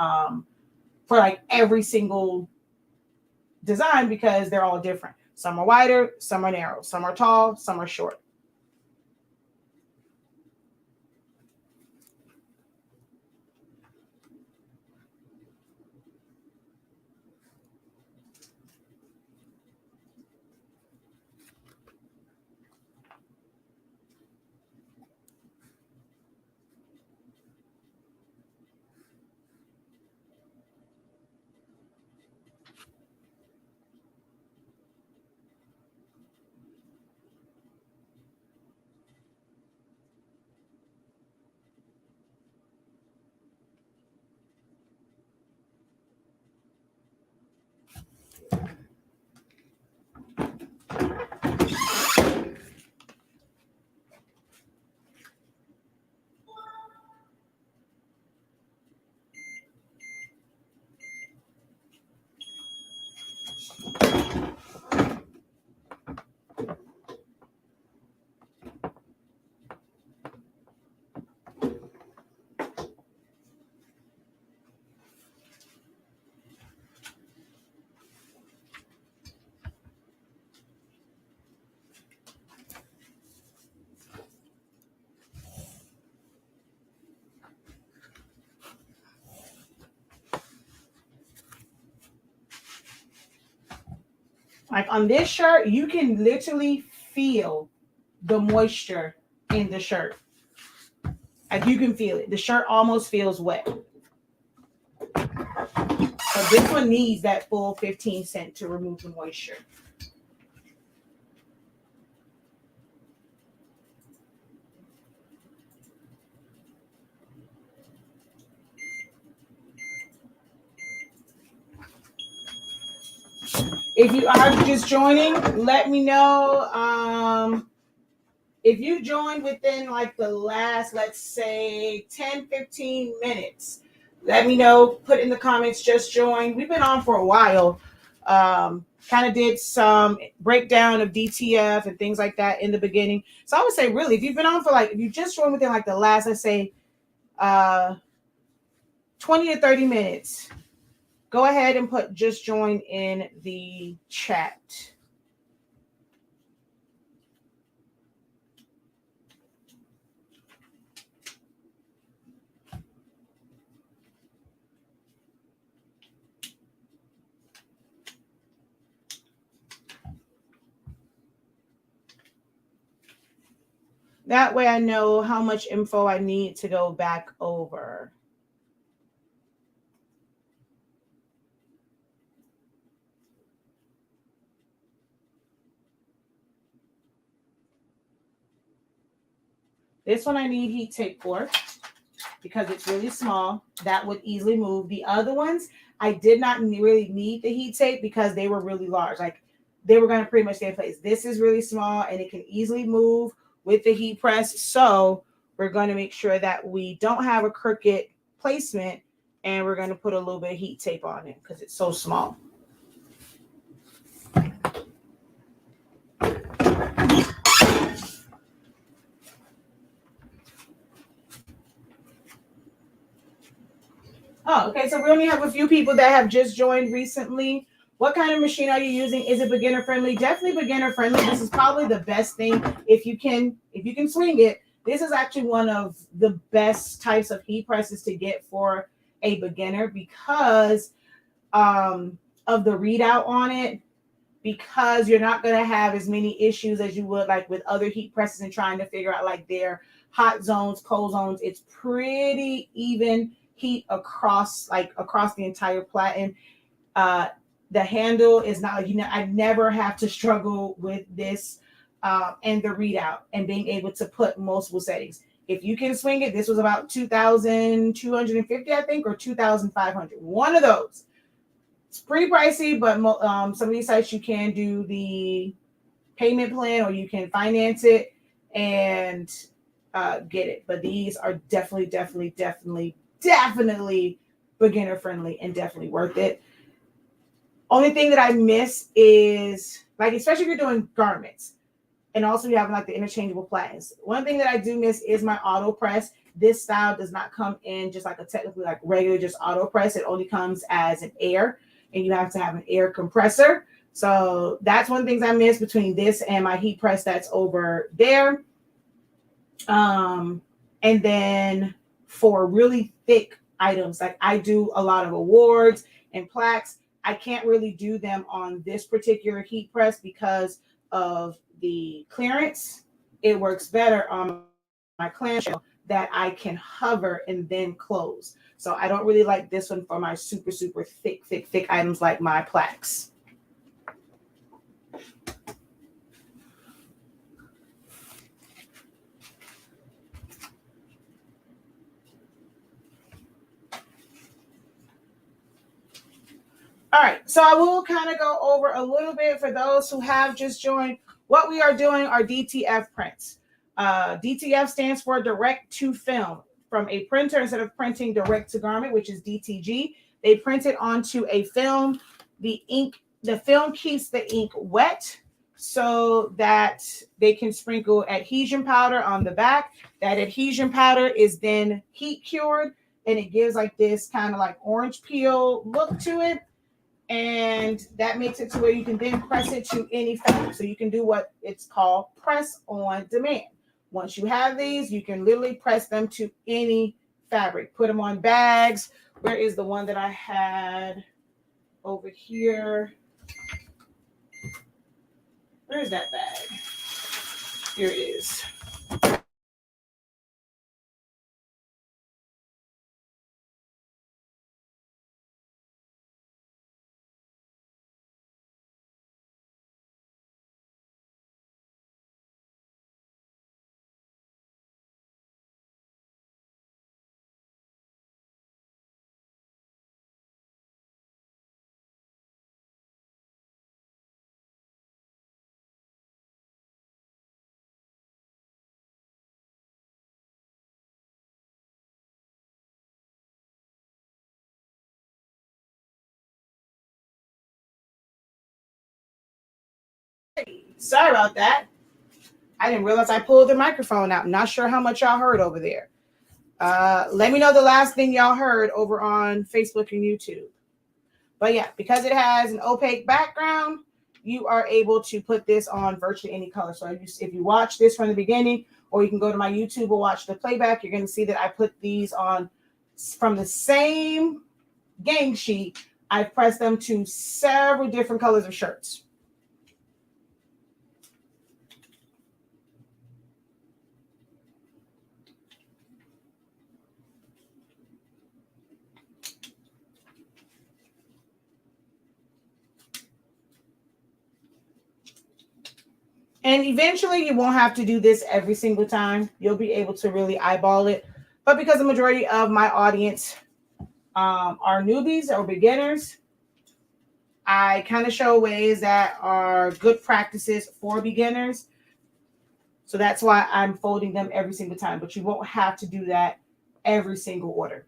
for like every single design, because they're all different. Some are wider, some are narrow, some are tall, some are short. Like on this shirt, you can literally feel the moisture in the shirt. Like you can feel it. The shirt almost feels wet. But this one needs that full 15 cent to remove the moisture. If you are just joining, let me know. If you joined within like the last, let's say 10, 15 minutes, let me know. Put in the comments, just join. We've been on for a while. Kind of did some breakdown of DTF and things like that in the beginning. So I would say really, if you've been on for like, if you just joined within like the last, let's say 20 to 30 minutes, go ahead and put just join in the chat. That way I know how much info I need to go back over. This one I need heat tape for because it's really small. That would easily move. The other ones, I did not really need the heat tape because they were really large. Like they were going to pretty much stay in place. This is really small and it can easily move with the heat press. So we're going to make sure that we don't have a crooked placement, and we're going to put a little bit of heat tape on it because it's so small. Oh, okay. So we only have a few people that have just joined recently. What kind of machine are you using? Is it beginner friendly? Definitely beginner friendly. This is probably the best thing if you can swing it. This is actually one of the best types of heat presses to get for a beginner because of the readout on it. Because you're not going to have as many issues as you would like with other heat presses and trying to figure out like their hot zones, cold zones. It's pretty even heat across the entire platen. The handle is not, I never have to struggle with this and the readout and being able to put multiple settings. If you can swing it, this was about 2,250, I think, or 2,500. One of those. It's pretty pricey, but some of these sites you can do the payment plan or you can finance it and get it. But these are definitely beginner friendly and definitely worth it. Only thing that I miss is like, especially if you're doing garments and also you have like the interchangeable platens. One thing that I do miss is my auto press. This style does not come in just like a technically like regular just auto press. It only comes as an air. And you have to have an air compressor. So that's one of the things I miss between this and my heat press that's over there. And then for really thick items, like I do a lot of awards and plaques, I can't really do them on this particular heat press because of the clearance. It works better on my clamshell that I can hover and then close. So I don't really like this one for my super thick items like my plaques. All right, so I will kind of go over a little bit for those who have just joined. What we are doing are DTF prints. DTF stands for direct to film. From a printer, instead of printing direct to garment, which is DTG, they print it onto a film. The film keeps the ink wet so that they can sprinkle adhesion powder on the back. That adhesion powder is then heat cured, and it gives like this kind of like orange peel look to it. And that makes it to where you can then press it to any fabric. So you can do what it's called press on demand. Once you have these, you can literally press them to any fabric. Put them on bags. Where is the one that I had over here? Where's that bag? Here it is. Sorry about that. I didn't realize I pulled the microphone out. Not sure how much y'all heard over there. Let me know the last thing y'all heard over on Facebook and YouTube. But yeah, because it has an opaque background, you are able to put this on virtually any color. So if you watch this from the beginning, or you can go to my YouTube or watch the playback, you're going to see that I put these on from the same gang sheet. I've pressed them to several different colors of shirts. And eventually you won't have to do this every single time. You'll be able to really eyeball it. But because the majority of my audience are newbies or beginners, I kind of show ways that are good practices for beginners. So that's why I'm folding them every single time. But you won't have to do that every single order.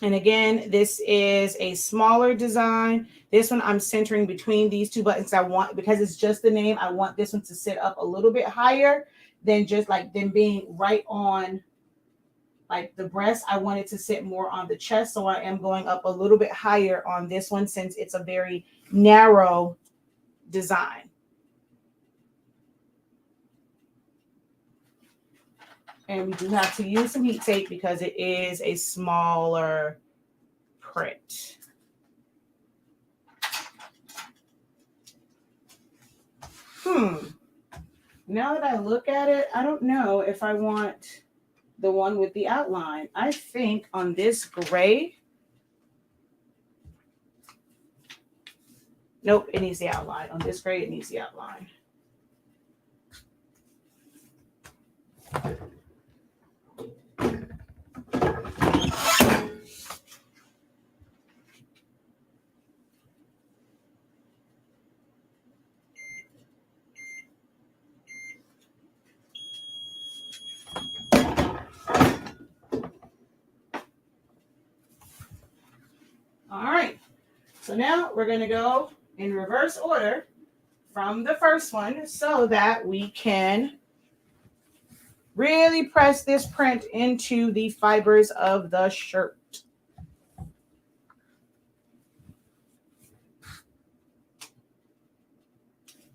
And again, this is a smaller design. This one I'm centering between these two buttons. I want, because it's just the name, I want this one to sit up a little bit higher than just like them being right on like the breast. I want it to sit more on the chest. So I am going up a little bit higher on this one since it's a very narrow design. And we do have to use some heat tape because it is a smaller print. Now that I look at it, I don't know if I want the one with the outline. I think on this gray, nope, it needs the outline. On this gray, it needs the outline. All right, so now we're going to go in reverse order from the first one so that we can really press this print into the fibers of the shirt.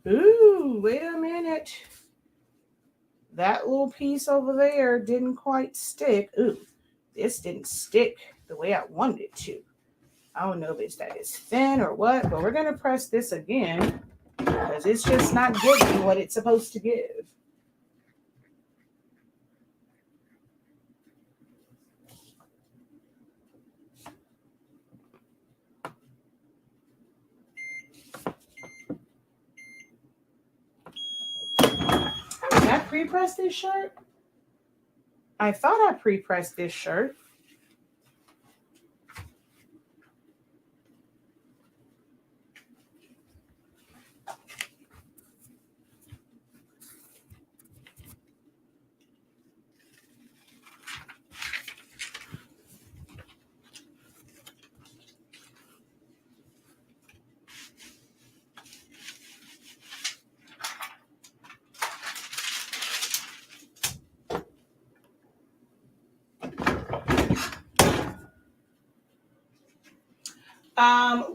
Ooh, wait a minute. That little piece over there didn't quite stick. Ooh, this didn't stick the way I wanted it to. I don't know if it's that it's thin or what, but we're going to press this again because it's just not giving what it's supposed to give. Did I pre-press this shirt? I thought I pre-pressed this shirt.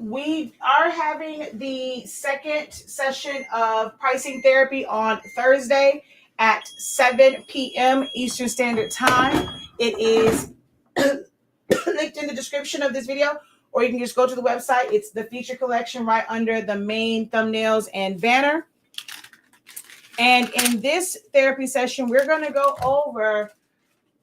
We are having the second session of pricing therapy on Thursday at 7 p.m. Eastern Standard Time. It is linked in the description of this video, or you can just go to the website. It's the feature collection right under the main thumbnails and banner. And in this therapy session, we're going to go over,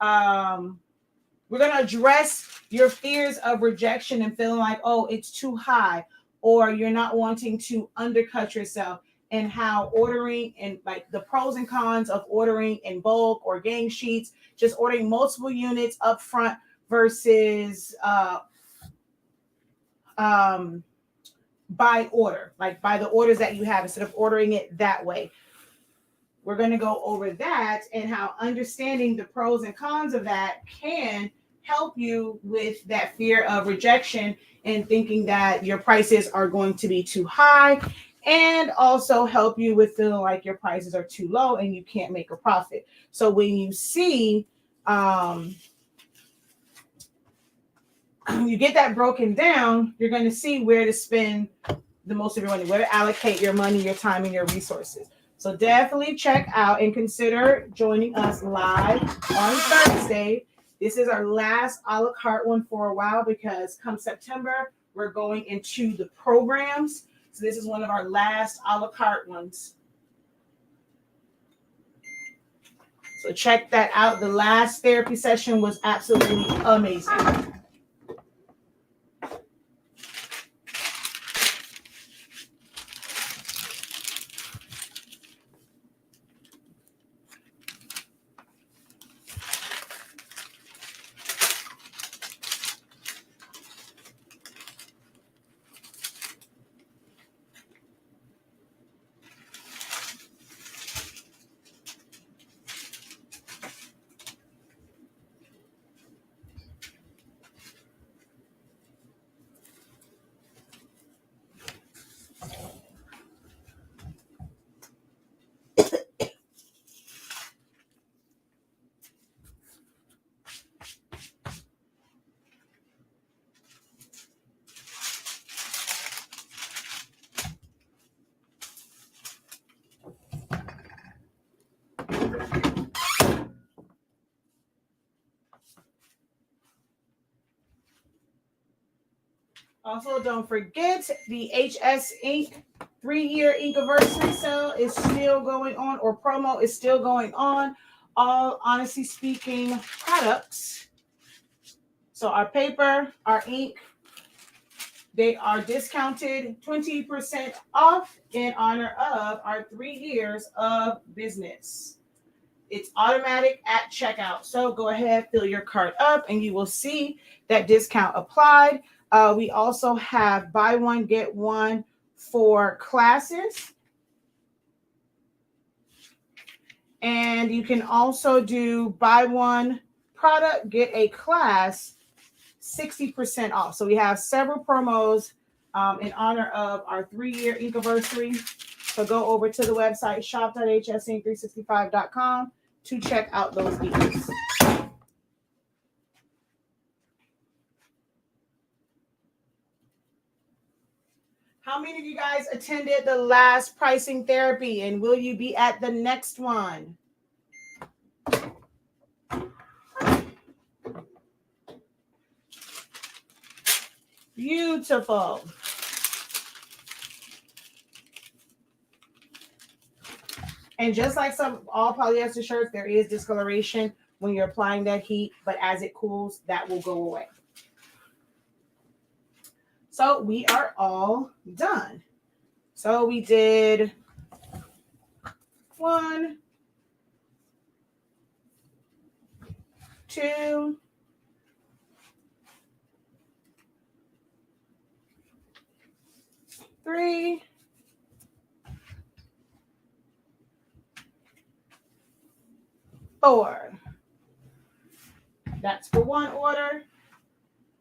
we're going to address your fears of rejection and feeling like, oh, it's too high, or you're not wanting to undercut yourself, and how ordering and like the pros and cons of ordering in bulk or gang sheets, just ordering multiple units up front versus by order, like by the orders that you have instead of ordering it that way. We're going to go over that and how understanding the pros and cons of that can help you with that fear of rejection and thinking that your prices are going to be too high, and also help you with feeling like your prices are too low and you can't make a profit. So when you see you get that broken down, you're going to see where to spend the most of your money, where to allocate your money, your time, and your resources. So definitely check out and consider joining us live on Thursday. This is our last a la carte one for a while, because come September, we're going into the programs. So this is one of our last a la carte ones. So check that out. The last therapy session was absolutely amazing. Also, don't forget the HS Ink 3-year ink anniversary sale is still going on, or promo is still going on. All Honesty Speaking products. So our paper, our ink, they are discounted 20% off in honor of our 3 years of business. It's automatic at checkout. So go ahead, fill your cart up, and you will see that discount applied. We also have buy one, get one for classes. And you can also do buy one product, get a class, 60% off. So we have several promos in honor of our 3-year ink anniversary. So go over to the website shop.hsink365.com to check out those deals. How many of you guys attended the last pricing therapy, and will you be at the next one? Beautiful. And just like all polyester shirts, there is discoloration when you're applying that heat, but as it cools, that will go away. So we are all done. So we did 1, 2, 3, 4. That's for one order.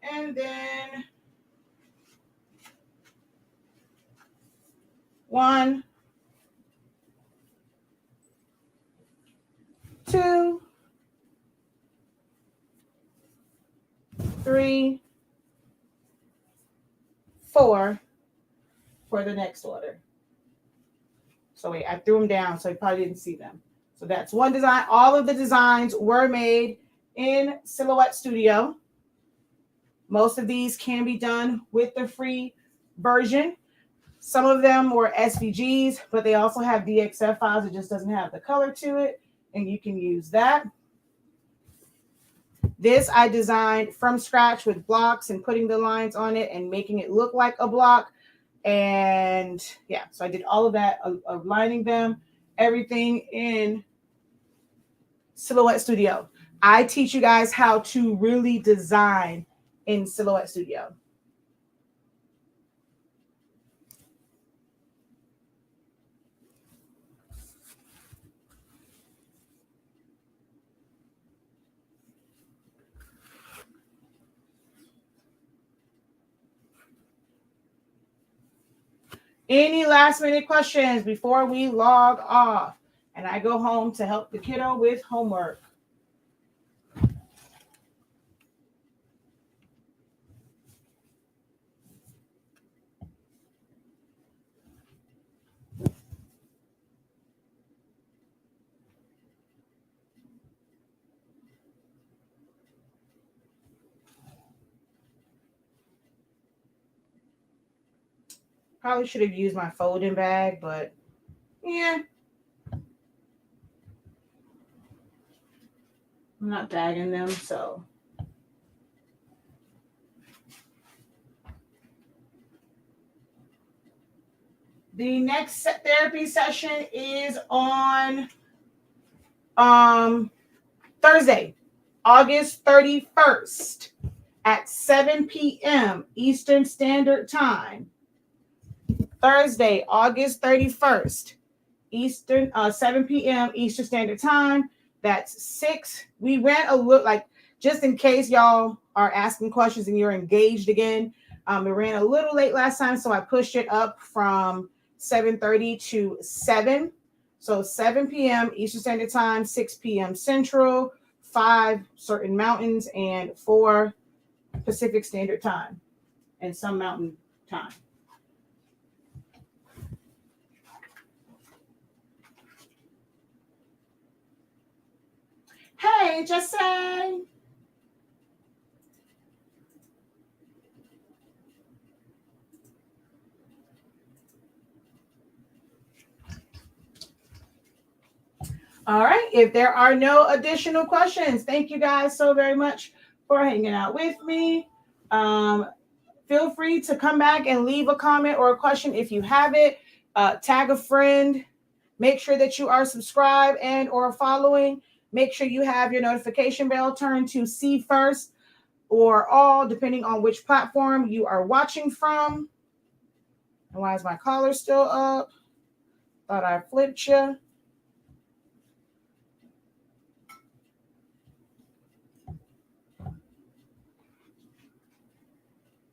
And then 1, 2, 3, 4 for the next order. So wait, I threw them down, so you probably didn't see them. So that's one design. All of the designs were made in Silhouette Studio. Most of these can be done with the free version. Some of them were SVGs, but they also have DXF files. It just doesn't have the color to it, and you can use that. This I designed from scratch with blocks and putting the lines on it and making it look like a block. And yeah, so I did all of that, aligning them, everything in Silhouette Studio. I teach you guys how to really design in Silhouette Studio. Any last minute questions before we log off and I go home to help the kiddo with homework? Probably should have used my folding bag, but yeah. I'm not bagging them, so. The next therapy session is on Thursday, August 31st at 7 p.m. Eastern Standard Time. Thursday, August 31st, 7 p.m. Eastern Standard Time. That's 6. We ran a look, like, just in case y'all are asking questions and you're engaged again. It ran a little late last time, so I pushed it up from 7:30 to 7. So 7 p.m. Eastern Standard Time, 6 p.m. Central, 5 certain mountains, and 4 Pacific Standard Time, and some mountain time. Hey, Jesse. All right. If there are no additional questions, thank you guys so very much for hanging out with me. Feel free to come back and leave a comment or a question if you have it. Tag a friend. Make sure that you are subscribed and or following. Make sure you have your notification bell turned to see first or all, depending on which platform you are watching from. And why is my collar still up? Thought I flipped you.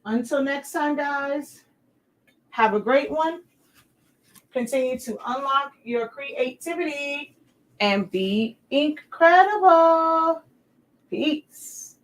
Until next time, guys, have a great one. Continue to unlock your creativity and be incredible. Peace.